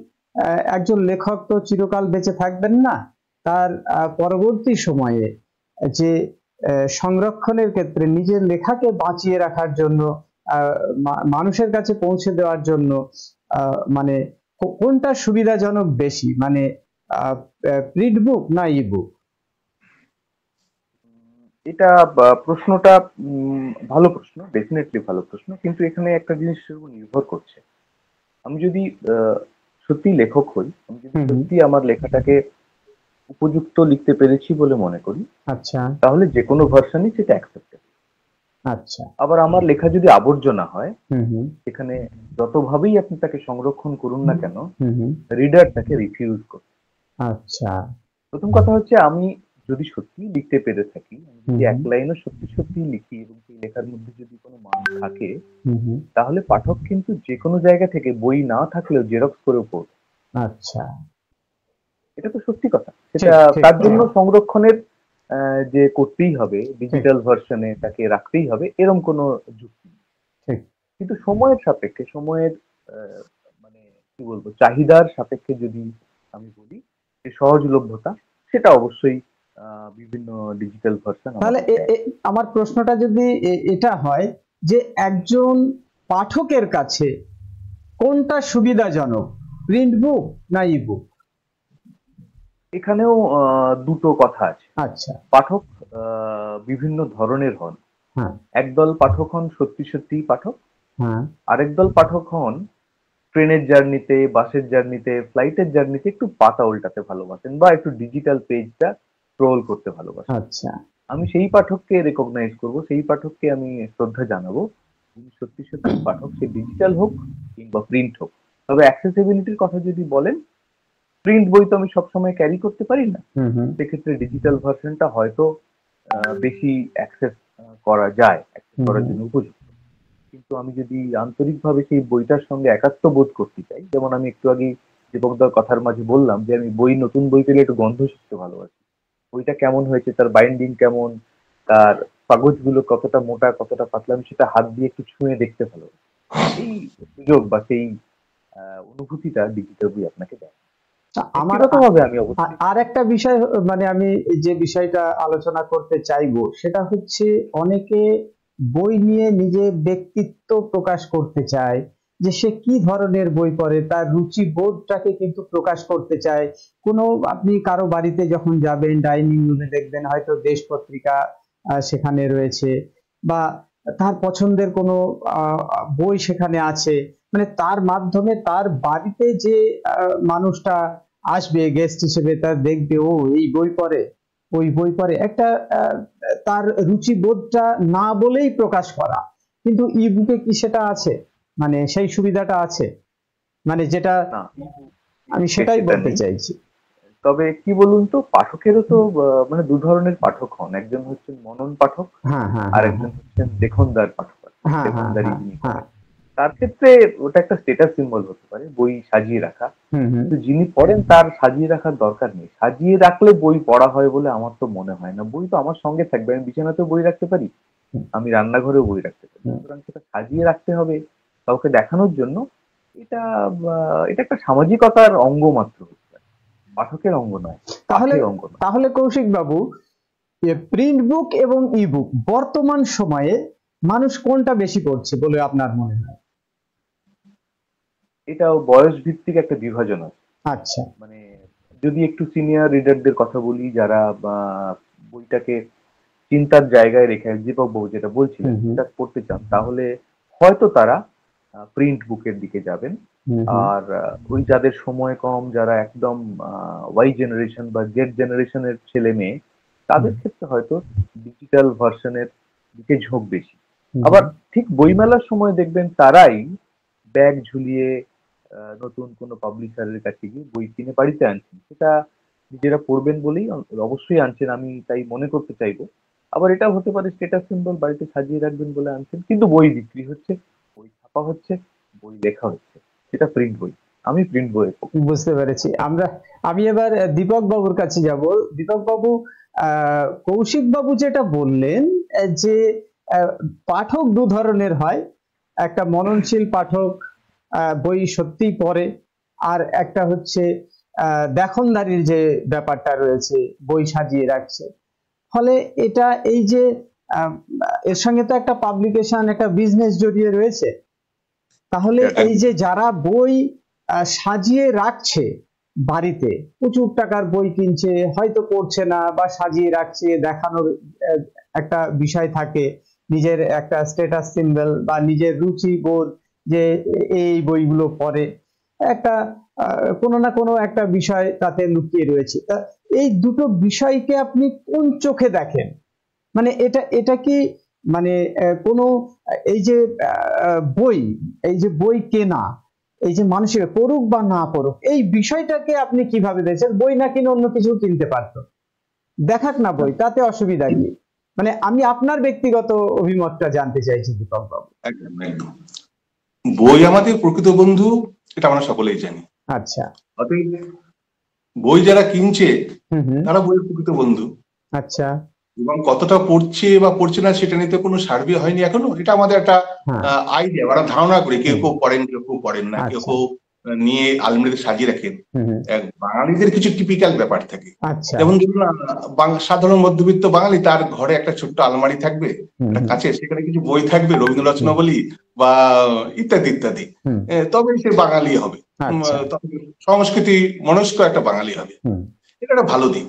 একজন লেখক তো চিরকাল বেঁচে থাকবেন না, তার পরবর্তী সময়ে যে সংরক্ষণের ক্ষেত্রে নিজের লেখাকে বাঁচিয়ে রাখার জন্য, মানুষের কাছে পৌঁছে দেওয়ার জন্য মানে কোনটা সুবিধাজনক বেশি, মানে প্রিন্ট বুক না ইবুক? এটা প্রশ্নটা ভালো প্রশ্ন, ডেফিনেটলি ভালো প্রশ্ন, কিন্তু এখানে একটা জিনিসের উপর নির্ভর করছে। আমি যদি সত্যি লেখক হই, আমি যদি সত্যি আমার লেখাটাকে উপযুক্ত লিখতে পেরেছি বলে মনে করি, আচ্ছা, তাহলে যে কোনো ভার্সনই সেটা অ্যাকসেপ্টেবল। আচ্ছা, আবার আমার লেখা যদি আবর্জনা হয়, সেখানে যতভাবেই আপনি তাকে সংরক্ষণ করুন না কেন, রিডার তাকে রিফিউজ করে। আচ্ছা, প্রথম কথা হচ্ছে, আমি যদি সত্যি লিখতে পেরে থাকি, যদি এক লাইনও সত্যি সত্যি লিখি এবং সেই লেখার মধ্যে যদি কোনো মান থাকে, তাহলে পাঠক কিন্তু যে কোনো জায়গা থেকে বই না থাকলেও জেরক্স করেও পড়বে। আচ্ছা, এটা তো সত্যি কথা। সেটা তার জন্য সংরক্ষণের যে করতেই হবে, ডিজিটাল ভার্সনে তাকে রাখতেই হবে, এরকম কোনো যুক্তি নেই। কিন্তু সময়ের সাপেক্ষে, সময়ের মানে কি বলবো, চাহিদার সাপেক্ষে যদি আমি বলি, যে সহজলভ্যতা, সেটা অবশ্যই বিভিন্ন ডিজিটাল ভার্সন। তাহলে আমার প্রশ্নটা যদি এটা হয় যে একজন পাঠকের কাছে কোনটা সুবিধাজনক, প্রিন্ট বুক না ইবুক? এখানেও দুটো কথা আছে। আচ্ছা, পাঠক বিভিন্ন ধরনের হন। একদল পাঠক হন সত্যি সত্যি পাঠক, আরেক দল পাঠক হন ট্রেনের জার্নিতে, বাসের জার্নিতে, ফ্লাইটের জার্নিতে একটু পাতা উল্টাতে ভালোবাসেন বা একটু ডিজিটাল পেজটা স্ক্রল করতে ভালোবাসেন। আচ্ছা, আমি সেই পাঠককে রেকগনাইজ করব, সেই পাঠককে আমি শ্রদ্ধা জানাবো, যিনি সত্যি সত্যি পাঠক, সে ডিজিটাল হোক কিংবা প্রিন্ট হোক। তবে অ্যাক্সেসিবিলিটির কথা যদি বলেন, প্রিন্ট বই তো আমি সবসময় ক্যারি করতে পারি না, সেক্ষেত্রে ডিজিটাল ভার্সনটা হয়তো বেশি অ্যাক্সেস করা যায়, অ্যাক্সেস করার জন্য উপযুক্ত। কিন্তু আমি যদি আন্তরিকভাবে সেই বইটার সঙ্গে একাত্ম বোধ করতে চাই, যেমন আমি একটু আগে দীপকদার কথার মাঝে বললাম যে আমি নতুন বই পেলে একটু গন্ধ শিখতে ভালোবাসি। বইটা কেমন হয়েছে, তার বাইন্ডিং কেমন, তার কাগজগুলো কতটা মোটা কতটা পাতলা, আমি সেটা হাত দিয়ে একটু ছুঁয়ে দেখতে ভালোবাসি। এই সুযোগ বা সেই অনুভূতিটা ডিজিটাল বই আপনাকে দেয়। আমার আমি অবশ্যই আর একটা বিষয়, মানে আমি যে বিষয়টা আলোচনা করতে চাইবো সেটা হচ্ছে, অনেকে বই নিয়ে নিজের ব্যক্তিত্ব প্রকাশ করতে চায়, যে সে কি ধরনের বই পড়ে, তার রুচি বোধটাকে কিন্তু প্রকাশ করতে চায়। কোনো আপনি কারো বাড়িতে যখন যাবেন, ডাইনিং রুমে দেখবেন হয়তো দেশ পত্রিকা সেখানে রয়েছে, বা তার পছন্দের কোনো বই সেখানে আছে। মানে তার মাধ্যমে তার বাড়িতে যে মানুষটা আসবে গেস্ট হিসেবে, তার দেখবে ও এই বই পড়ে, ওই বই পড়ে, একটা তার রুচিবোধটা না বলেই প্রকাশ করা। কিন্তু ই বুকে কি সেটা আছে? মানে সেই সুবিধাটা আছে? মানে যেটা আমি সেটাই বলতে চাইছি। তবে কি বলুন তো, পাঠকেরও তো মানে দু ধরনের পাঠক হন। একজন হচ্ছেন মনন পাঠক, আর একজন হচ্ছেন দেখনদার পাঠক। দেখনদারি যিনি করেন, তার ক্ষেত্রে ওটা একটা স্টেটাস সিম্বল হতে পারে বই সাজিয়ে রাখা, কিন্তু যিনি পড়েন তার সাজিয়ে রাখার দরকার নেই। সাজিয়ে রাখলে বই পড়া হয় বলে আমার তো মনে হয় না। বই তো আমার সঙ্গে থাকবে, আমি বিছানাতেও বই রাখতে পারি, আমি রান্নাঘরেও বই রাখতে পারি, সুতরাং সেটা সাজিয়ে রাখতে হবে কাউকে দেখানোর জন্য। এটা এটা একটা সামাজিকতার অঙ্গ মাত্র, পাঠকের অঙ্গ নয়। তাহলে কৌশিক বাবু, প্রিন্ট বুক এবং ই বুক বর্তমান সময়ে মানুষ কোনটা বেশি পড়ছে বলে আপনার মনে হয়? এটাও বয়স ভিত্তিক একটা বিভাজন আছে। আচ্ছা, মানে যদি একটু সিনিয়র রিডারদের কথা বলি, যারা বইটাকে চিন্তার জায়গায় রেখে দীপক বাবু যেটা বলছিলেন সেটা পড়তে চান, তাহলে হয়তো তারা প্রিন্ট বুকের দিকে যাবেন। আর ওই যাদের সময় কম, যারা একদম ওয়াই জেনারেশন বা জেড জেনারেশনের ছেলে মেয়ে, তাদের ক্ষেত্রে হয়তো ডিজিটাল ভার্সনের দিকে ঝোঁক বেশি। আবার ঠিক বইমেলার সময় দেখবেন তারাই ব্যাগ ঝুলিয়ে নতুন কোনো পাবলিশারের কাছে গিয়ে বই কিনে বাড়িতে আনছেন। সেটা নিজেরা পড়বেন বলেই অবশ্যই আনছেন, আমি তাই মনে করতে চাইবো। আবার এটাও হতে পারে স্টেটাস সিম্বল, বাড়িতে সাজিয়ে রাখবেন বলে আনছেন, কিন্তু বই বিক্রি হচ্ছে, বই ছাপা হচ্ছে, বই লেখা হচ্ছে, সেটা প্রিন্ট বই। আমি প্রিন্ট বই বুঝতে পেরেছি। আমি এবার দীপক বাবুর কাছে যাব। দীপক বাবু, কৌশিক বাবু যেটা বললেন যে পাঠক দু ধরনের হয়, একটা মননশীল পাঠক বই সত্যিই পড়ে, আর একটা হচ্ছে দেখনদারির যে ব্যাপারটা রয়েছে, বই সাজিয়ে রাখছে। ফলে এটা এই যে এর সঙ্গে তো একটা পাবলিকেশন, একটা বিজনেস জড়িয়ে রয়েছে। তাহলে এই যে যারা বই সাজিয়ে রাখছে বাড়িতে, প্রচুর টাকার বই কিনছে, হয়তো পড়ছে না বা সাজিয়ে রাখছে, দেখানোর একটা বিষয় থাকে, নিজের একটা স্ট্যাটাস সিম্বল বা নিজের রুচি বোধ, যে এই বইগুলো পড়ে, একটা কোনো না কোনো একটা বিষয় তাতে লুকিয়ে রয়েছে। এই দুটো বিষয়কে আপনি কোন চোখে দেখেন? মানে এটা কি মানে কোনো এই যে বই কেনা, এই যে মানুষের পড়ুক বা না পড়ুক, এই বিষয়টাকে আপনি কিভাবে দেখছেন? বই না কিনে অন্য কিছু কিনতে পারতো, দেখাক না বই, তাতে অসুবিধা কি? মানে আমি আপনার ব্যক্তিগত অভিমতটা জানতে চাইছি দীপক বাবু। বই আমাদের প্রকৃত বন্ধু, এটা আমরা সকলেই জানি। আচ্ছা, বই যারা কিনছে তারা বইয়ের প্রকৃত বন্ধু। আচ্ছা, এবং কতটা পড়ছে বা পড়ছে না সেটা নিয়ে তো কোনো সার্ভে হয়নি এখনো। এটা আমাদের একটা আইডিয়া, আমরা ধারণা করি, কেউ কেউ পড়েন, কেউ কেউ পড়েন না, কেউ কেউ নিয়ে আলমারিতে সাজিয়ে রাখেন। বাঙালিদের কিছু টিপিক্যাল ব্যাপার থাকে, যেমন ধরুন সাধারণ মধ্যবিত্ত বাঙালি, তার ঘরে একটা ছোট্ট আলমারি থাকবে কাছে, সেখানে কিছু বই থাকবে, রবীন্দ্র রচনাবলী বা ইত্যাদি ইত্যাদি, তবে সে বাঙালি হবে, সংস্কৃতি মনস্ক একটা বাঙালি হবে। এটা একটা ভালো দিক।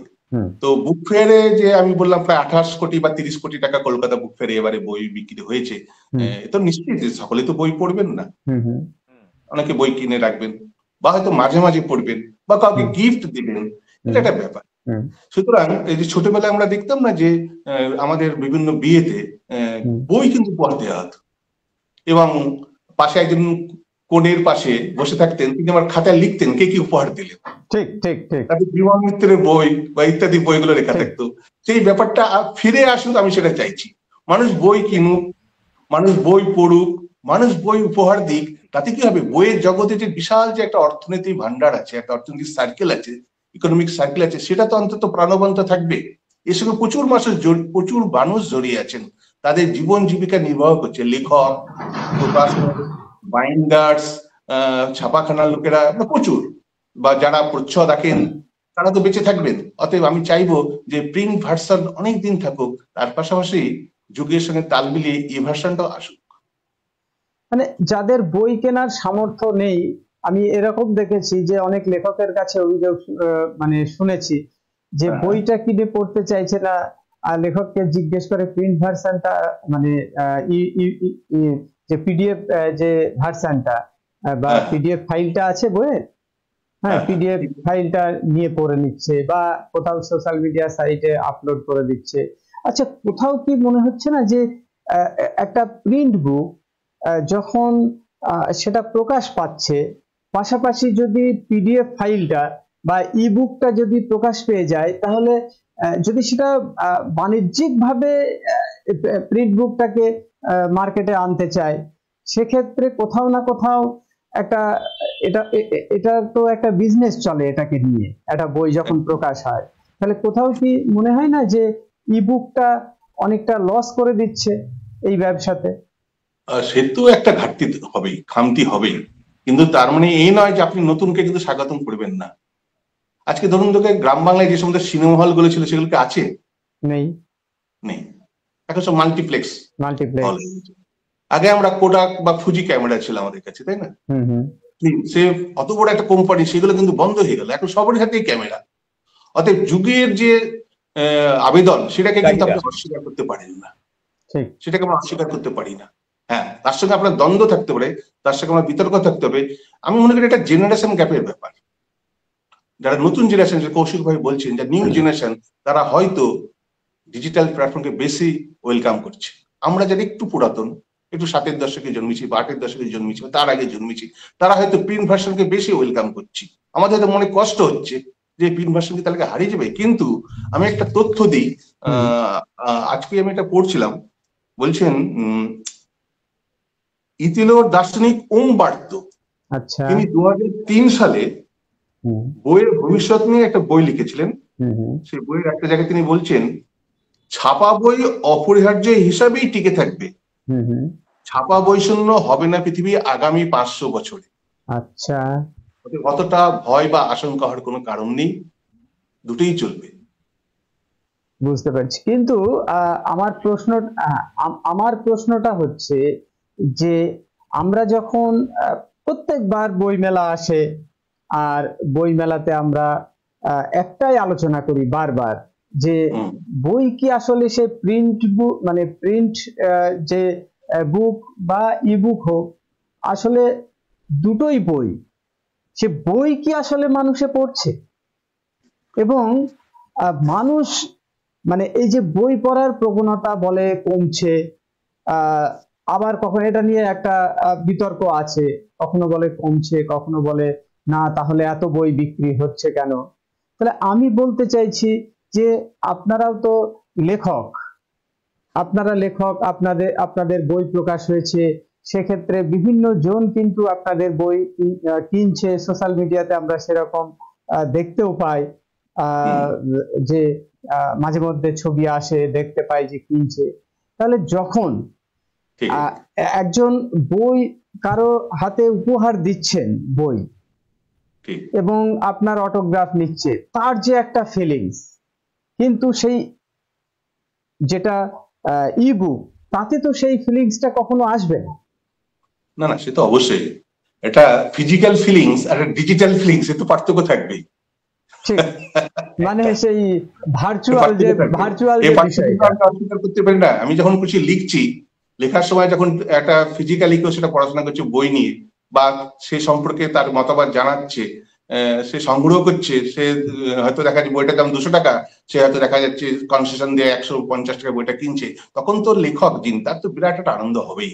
তো বুক ফেয়ারে যে আমি বললাম প্রায় 28 কোটি বা 30 কোটি টাকা কলকাতা বুক ফেয়ারে এবারে বই বিক্রি হয়েছে, তো নিশ্চিত সকলে তো বই পড়বেন না, অনেকে বই কিনে রাখবেন বা হয়তো মাঝে মাঝে পড়বেন বা কাউকে গিফট দিবেন, এটা একটা ব্যাপার। সুতরাং এই যে ছোটবেলায় আমরা দেখতাম না যে আমাদের বিভিন্ন বিয়েতে বই কিন্তু উপহার দেওয়া হতো, এবং পাশে একজন কোণের পাশে বসে থাকতেন, তিনি আমার খাতায় লিখতেন কে কি উপহার দিলেন। ঠিক ঠিক ঠিক, তাদের বিমান মিত্রের বই বা ইত্যাদি বইগুলো লেখা থাকতো। সেই ব্যাপারটা ফিরে আসুক, আমি সেটা চাইছি। মানুষ বই কিনুক, মানুষ বই পড়ুক, মানুষ বই উপহার দিক, তাতে কি হবে, বইয়ের জগতে যে বিশাল যে একটা অর্থনৈতিক ভান্ডার আছে, একটা অর্থনৈতিক সার্কেল আছে, ইকোনমিক সার্কেল আছে, সেটা তো অন্তত প্রাণবন্ত থাকবে। এর সঙ্গে প্রচুর মানুষ জড়িয়ে আছেন, তাদের জীবন জীবিকা নির্বাহ করছে, লেখক, প্রকাশক, বাইন্ডার্স, ছাপাখানার লোকেরা প্রচুর, বা যারা প্রচ্ছদ আঁকেন, তারা তো বেঁচে থাকবেন। অতএব আমি চাইবো যে প্রিন্ট ভার্সন অনেক দিন থাকুক, তার পাশাপাশি যুগের সঙ্গে তাল মিলিয়ে এই ভার্সনটাও আসুক। মানে যাদের বই কেনার সামর্থ্য নেই, আমি এরকম দেখেছি যে অনেক লেখকের কাছে অভিযোগ মানে শুনেছি যে বইটা কিনে পড়তে চাইছে না, আর লেখককে জিজ্ঞেস করে প্রিন্ট ভার্সনটা মানে যে পিডিএফ যে ভার্সনটা বা পিডিএফ ফাইলটা আছে বইয়ের, হ্যাঁ পিডিএফ ফাইলটা নিয়ে পড়ে নিচ্ছে বা কোথাও সোশ্যাল মিডিয়া সাইটে আপলোড করে দিচ্ছে। আচ্ছা, কোথাও কি মনে হচ্ছে না যে একটা প্রিন্ট বুক যখন সেটা প্রকাশ পাচ্ছে, পাশাপাশি যদি পিডিএফ ফাইলটা বা ইবুকটা যদি প্রকাশ পেয়ে যায়, তাহলে যদি সেটা বাণিজ্যিকভাবে প্রিন্ট বুকটাকে মার্কেটে আনতে চায়, সেক্ষেত্রে কোথাও না কোথাও একটা এটা তো একটা বিজনেস চলে এটাকে নিয়ে, একটা বই যখন প্রকাশ হয়, তাহলে কোথাও কি মনে হয় না যে ইবুকটা অনেকটা লস করে দিচ্ছে এই ব্যবসাতে? সে তো একটা ঘাটতি হবেই, খামতি হবেই, কিন্তু তার মানে এই নয় যে আপনি নতুনকে কিন্তু স্বাগতম করবেন না। আজকে ধরুন গ্রাম বাংলায় যে সমস্ত সিনেমা হল গুলো ছিল, সেগুলোকে আছে? নেই, নেই। এখন সব মাল্টিপ্লেক্স। আগে আমরা কোডাক বা ফুজি ক্যামেরা ছিল আমাদের কাছে, তাই না? সে অত বড় একটা কোম্পানি, সেগুলো কিন্তু বন্ধ হয়ে গেল, এখন সবার হাতেই ক্যামেরা। অতএব যুগের যে আবেদন, সেটাকে কিন্তু আপনি অস্বীকার করতে পারেন না, সেটাকে আমরা অস্বীকার করতে পারি না। হ্যাঁ, তার সঙ্গে আপনার দ্বন্দ্ব থাকতে পারে, তার সঙ্গে আমার বিতর্ক থাকতে হবে। আমি মনে করি এটা জেনারেশন গ্যাপের ব্যাপার। যারা নতুন জেনারেশন, যে কৌশিক ভাই বলছেন, যে নিউ জেনারেশন, তারা হয়তো ডিজিটাল প্ল্যাটফর্মকে বেশি ওয়েলকাম করছে। আমরা যারা একটু পুরাতন, একটু 7-এর দশকে জন্মেছি বা 8-এর দশকে জন্মেছি, তার আগে জন্মেছি, তারা হয়তো প্রিন্ট ভার্সনকে বেশি ওয়েলকাম করছি। আমাদের হয়তো মনে কষ্ট হচ্ছে যে প্রিন্ট ভার্সন কি তাহলে হারিয়ে যাবে। কিন্তু আমি একটা তথ্য দিই, আজকে আমি এটা পড়ছিলাম, বলছেন ইতালীয় দার্শনিক উমবার্তো, তিনি 2003 সালে বইয়ের ভবিষ্যৎ নিয়ে একটা বই লিখেছিলেন। সেই বইয়ের একটা জায়গায় তিনি বলছেন, ছাপা বই অপরিহার্য হিসাবেই টিকে থাকবে, ছাপা বই শূন্য হবে না পৃথিবী আগামী 500 বছরে। আচ্ছা, অতটা ভয় বা আশঙ্কা হওয়ার কোনো কারণ নেই, দুটোই চলবে। বুঝতে পারছি। কিন্তু আমার প্রশ্নটা হচ্ছে যে আমরা যখন প্রত্যেকবার বই মেলা আসে, আর বই মেলাতে আমরা একটাই আলোচনা করি বারবার, যে বই কি আসলে সে প্রিন্ট বুক মানে প্রিন্ট যে বুক বা ইবুক হোক, আসলে দুটোই বই, সে বই কি আসলে মানুষে পড়ছে? এবং মানুষ মানে এই যে বই পড়ার প্রবণতা বলে কমছে, আবার কখনো এটা নিয়ে একটা বিতর্ক আছে, কখনো বলে কমছে, কখনো বলে না, তাহলে এত বই বিক্রি হচ্ছে কেন? তাহলে আমি বলতে চাইছি যে আপনারাও তো লেখক, আপনাদের বই প্রকাশ হয়েছে, সেক্ষেত্রে বিভিন্ন জন কিন্তু আপনাদের বই কিনছে, সোশ্যাল মিডিয়াতে আমরা সেরকম দেখতেও পাই, যে মাঝে মধ্যে ছবি আসে, দেখতে পাই যে কিনছে। তাহলে যখন একজন বই কারো হাতে উপহার দিচ্ছেন বই, এবং আপনার অটোগ্রাফ নিচ্ছে, তার যে একটা ফিলিংস, কিন্তু সেই যেটা ইবুক, তাতে তো সেই ফিলিংসটা কখনো আসবে না। না না, সে তো অবশ্যই, এটা ফিজিক্যাল ফিলিংস আর ডিজিটাল ফিলিংস, এ তো পার্থক্য থাকবেই। মানে সেই ভার্চুয়াল বিষয়টা অস্বীকার করতে পারি না। আমি যখন কিছু লিখছি, লেখার সময় যখন একটা ফিজিক্যালি কেউ সেটা পড়াশোনা করছে বই নিয়ে, বা সে সম্পর্কে তার মতামত জানাচ্ছে, সে সংগ্রহ করছে, সে হয়তো দেখা যাচ্ছে বইটার দাম 200 টাকা, সে হয়তো দেখা যাচ্ছে কনসেশন দিয়ে 150 টাকা বইটা কিনছে, তখন তো লেখক যিনি, তার তো বিরাট একটা আনন্দ হবেই।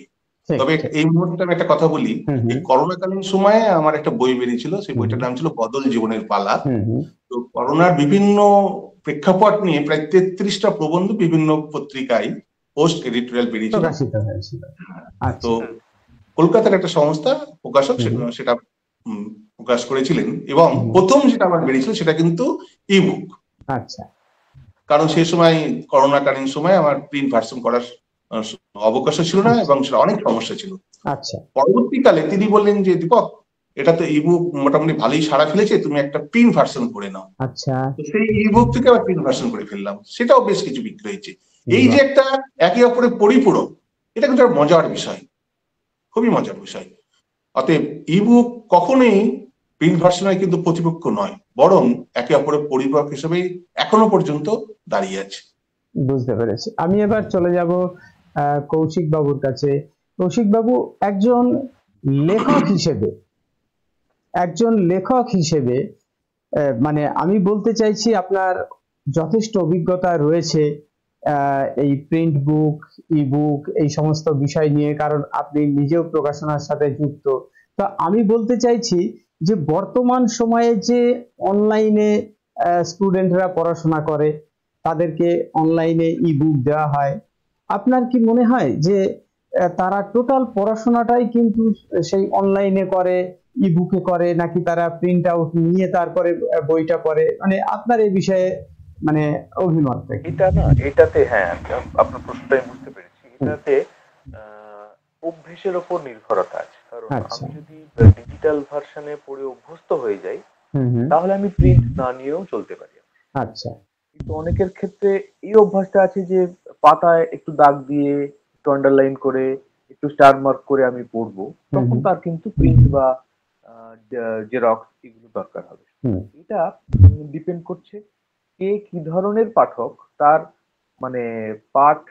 তবে এই মুহূর্তে আমি একটা কথা বলি, এই করোনাকালীন সময়ে আমার একটা বই বেরিয়েছিল, সেই বইটার নাম ছিল বদল জীবনের পালা। তো করোনার বিভিন্ন প্রেক্ষাপট নিয়ে প্রায় 33টা প্রবন্ধ বিভিন্ন পত্রিকায় পোস্ট এডিটোরিয়াল বেরিয়েছিল। তো কলকাতার একটা সংস্থা প্রকাশক সেটা প্রকাশ করেছিলেন, এবং প্রথম যেটা আমার বেরিয়েছিল সেটা কিন্তু ইবুক। আচ্ছা। কারণ সেই সময় করোনাকালীন সময় আমার প্রিন্ট ভার্সন করার অবকাশ ছিল না, এবং সেটা অনেক সমস্যা ছিল। আচ্ছা। পরবর্তীকালে তিনি বললেন যে দীপক, এটা তো ইবুক মোটামুটি ভালোই সাড়া ফেলেছে, তুমি একটা প্রিন্ট ভার্সন করে নাও। আচ্ছা। সেই ইবুক থেকে আবার প্রিন্ট ভার্সন করে ফেললাম, সেটাও বেশ কিছু বিক্রি হয়েছে। এই যে একটা একে অপরের পরিপূরক, এটা কিন্তু একটা মজার বিষয়, খুবই মজার বিষয়। অতএব ইবুক কখনোই প্রিন্ট ভার্সনের কিন্তু প্রতিপক্ষ নয়, বরং একে অপরের পরিপূরক হিসেবে এখনো পর্যন্ত দাঁড়িয়ে আছে। বুঝতে পেরেছি। আমি এবার চলে যাব কৌশিক বাবুর কাছে। কৌশিক বাবু, একজন লেখক হিসেবে মানে আমি বলতে চাইছি আপনার যথেষ্ট অভিজ্ঞতা রয়েছে এই প্রিন্ট বুক, ই বুক, এই সমস্ত বিষয় নিয়ে, কারণ আপনি নিজেও প্রকাশনার সাথে যুক্ত। তো আমি বলতে চাইছি যে বর্তমান সময়ে যে অনলাইনে স্টুডেন্টরা পড়াশোনা করে, তাদেরকে অনলাইনে ই বুক দেওয়া হয়, আপনার কি মনে হয় যে তারা টোটাল পড়াশোনাটাই কিন্তু সেই অনলাইনে করে, ই বুকে করে, নাকি তারা প্রিন্ট আউট নিয়ে তারপরে বইটা পড়ে? মানে আপনার এই বিষয়ে মানে অভিমত। এটা না, এটাতে হ্যাঁ, আপনার প্রশ্নটা আমি বুঝতে পেরেছি। এটাতে অভ্যেসের উপর নির্ভরতা আছে। কারণ আমি যদি ডিজিটাল ভার্সনে পড়ে অভ্যস্ত হয়ে যাই, তাহলে আমি প্রিন্ট না নিয়েও চলতে পারি। আচ্ছা। কিন্তু অনেকের ক্ষেত্রে এই অভ্যাসটা আছে যে পাতায় একটু দাগ দিয়ে, একটু আন্ডারলাইন করে, একটু স্টার মার্ক করে আমি পড়বো, তখন তার কিন্তু প্রিন্ট বা জেরক্স এগুলো দরকার হবে। এটা ডিপেন্ড করছে কে কি ধরনের পাঠক, তার মানে পাঠ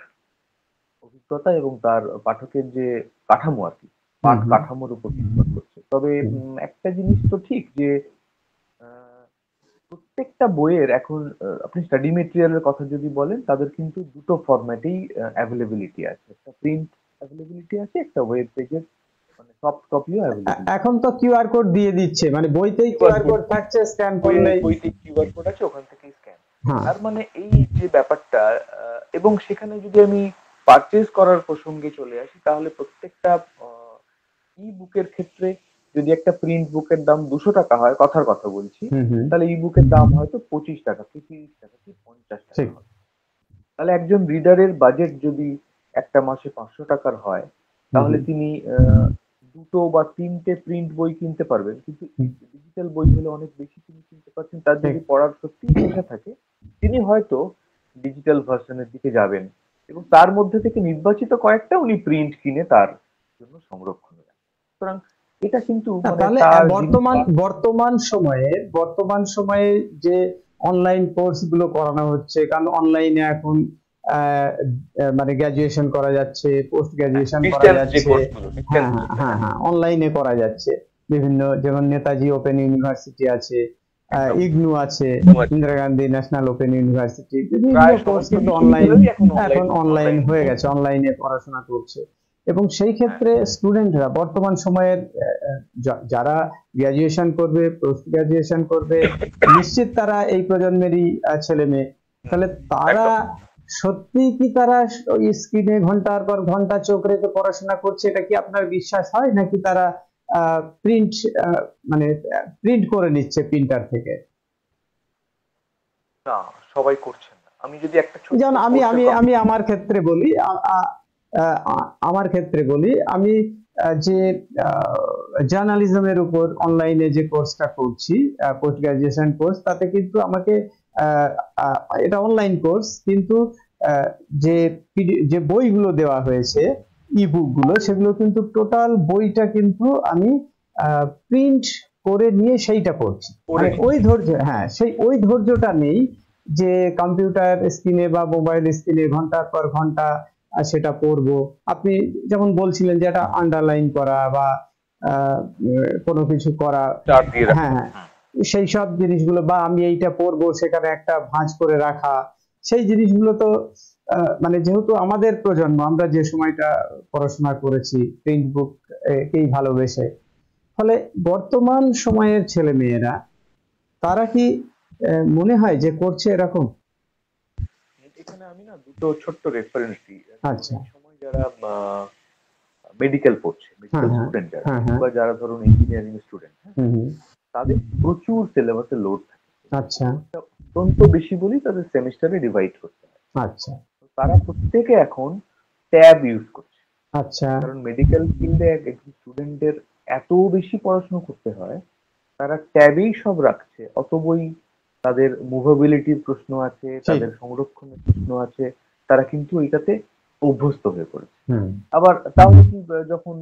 অভিজ্ঞতা এবং তার পাঠকের যে কাঠামো আর কি, পাঠ কাঠামোর উপর নির্ভর করছে। তবে একটা জিনিস তো ঠিক যে প্রত্যেকটা বইয়ের এখন আপনি স্টাডি মেটেরিয়ালের কথা যদি বলেন, তাদের কিন্তু দুটো ফরম্যাটেই অ্যাভেলেবিলিটি আছে। একটা প্রিন্ট অ্যাভেলেবিলিটি আছে, একটা ওয়েব পেজের মানে সফট কপিও অ্যাভেলেবল। এখন তো কিউআর কোড দিয়ে দিচ্ছে, মানে বইতেই কিউআর কোড থাকছে, স্ক্যান করলেই বইতে কিউআর কোড আছে, ওখান থেকেই স্ক্যান। তার মানে এই যে ব্যাপারটা, এবং সেখানে যদি আমি পারচেজ করার প্রসঙ্গে চলে আসি, তাহলে প্রত্যেকটা ই বুকের ক্ষেত্রে যদি একটা প্রিন্ট বুকের দাম 200 টাকা হয়, কথার কথা বলছি, তাহলে ই বুকের দাম হয়তো 25 টাকা কি 30 টাকা কি 50 টাকা হয়। তাহলে একজন রিডারের বাজেট যদি একটা মাসে 500 টাকার হয়, তাহলে তিনি দুটো বা তিনটে প্রিন্ট বই কিনতে পারবেন। কিন্তু ডিজিটাল বই হলে অনেক বেশি তিনি কিনতে পারছেন। তার যদি পড়ার সত্যি ইচ্ছা থাকে, তিনি হয়তো ডিজিটাল ভার্সনের দিকে যাবেন, এবং তার মধ্যে থেকে নির্বাচিত কয়েকটা উনি প্রিন্ট কিনে তার জন্য সংরক্ষণ করেন। সুতরাং এটা কিন্তু তাহলে বর্তমান সময়ে যে অনলাইন কোর্স গুলো করানো হচ্ছে, কারণ অনলাইনে এখন মানে গ্রাজুয়েশন করা যাচ্ছে, পোস্ট গ্রাজুয়েশন করা যাচ্ছে, হ্যাঁ অনলাইনে করা যাচ্ছে বিভিন্ন, যেমন নেতাজি ওপেন ইউনিভার্সিটি আছে, ইগনু আছে, Indira Gandhi national open university, বিভিন্ন কোর্স কিন্তু এখন অনলাইন হয়ে গেছে, অনলাইনে পড়াশোনা করছে। এবং সেই ক্ষেত্রে স্টুডেন্টরা বর্তমান সময়ের যারা গ্রাজুয়েশন করবে, পোস্ট গ্রাজুয়েশন করবে, নিশ্চিত তারা এই প্রজন্মেরই ছেলে মেয়ে, তাহলে তারা সত্যি কি তারা ওই স্ক্রিনে ঘন্টার পর ঘন্টা চোখ রেখে পড়াশোনা করছে, এটা কি আপনার বিশ্বাস হয়, নাকি তারা প্রিন্ট মানে প্রিন্ট করে নিচ্ছে প্রিন্টার থেকে? না, সবাই করছেন না। আমি যদি একটা যেমন আমি আমার ক্ষেত্রে বলি, আমি যে জার্নালিজমের উপর অনলাইনে যে কোর্সটা করছি, পোস্ট গ্রাজুয়েশন কোর্স, তাতে কিন্তু আমাকে এটা অনলাইন কোর্স, কিন্তু যে বইগুলো দেওয়া হয়েছে, ই বুক গুলো, সেগুলো কিন্তু টোটাল বইটা কিন্তু আমি প্রিন্ট করে নিয়ে সেইটা পড়ছি। মানে ওই ধৈর্য, ওই ধৈর্যটা নেই যে কম্পিউটার স্ক্রিনে বা মোবাইল স্ক্রিনে ঘন্টার পর ঘন্টা সেটা পড়বো। আপনি যেমন বলছিলেন যে এটা আন্ডারলাইন করা বা কোনো কিছু করা, হ্যাঁ সেই সব জিনিসগুলো, বা আমি এইটা পড়বো সেখানে একটা ভাঁজ করে রাখা, সেই জিনিসগুলো তো মানে যেহেতু আমাদের প্রজন্ম, আমরা যে সময়টা পড়াশোনা করেছি প্রিন্ট বুক কেই ভালোবেসে, ফলে বর্তমান সময়ের ছেলে মেয়েরা তারা কি মনে হয় যে করছে এরকম? এখানে আমি না দুটো ছোট্ট রেফারেন্স দিই। আচ্ছা। সময় যারা মেডিকেল পড়ছে, মেডিকেল স্টুডেন্ট যারা, বা যারা ধরুন ইঞ্জিনিয়ারিং স্টুডেন্ট, তাদের প্রচুর সিলেবাসে লোড থাকে। আচ্ছা, অত্যন্ত বেশি বলি তাদের সেমিস্টারে ডিভাইড করতে হয়। আচ্ছা, তারা প্রত্যেকে এখন ট্যাব ইউজ করছে। আচ্ছা, কারণ মেডিকেল ফিল্ডে একজন স্টুডেন্টের এত বেশি পড়াশোনা করতে হয়, তারা ট্যাবেই সব রাখছে। অত বই, তাদের মুভেবিলিটির প্রশ্ন আছে, তাদের সংরক্ষণের প্রশ্ন আছে, তারা কিন্তু এটাতে অভ্যস্ত হয়ে পড়েছে। আবার তাহলে কি, যখন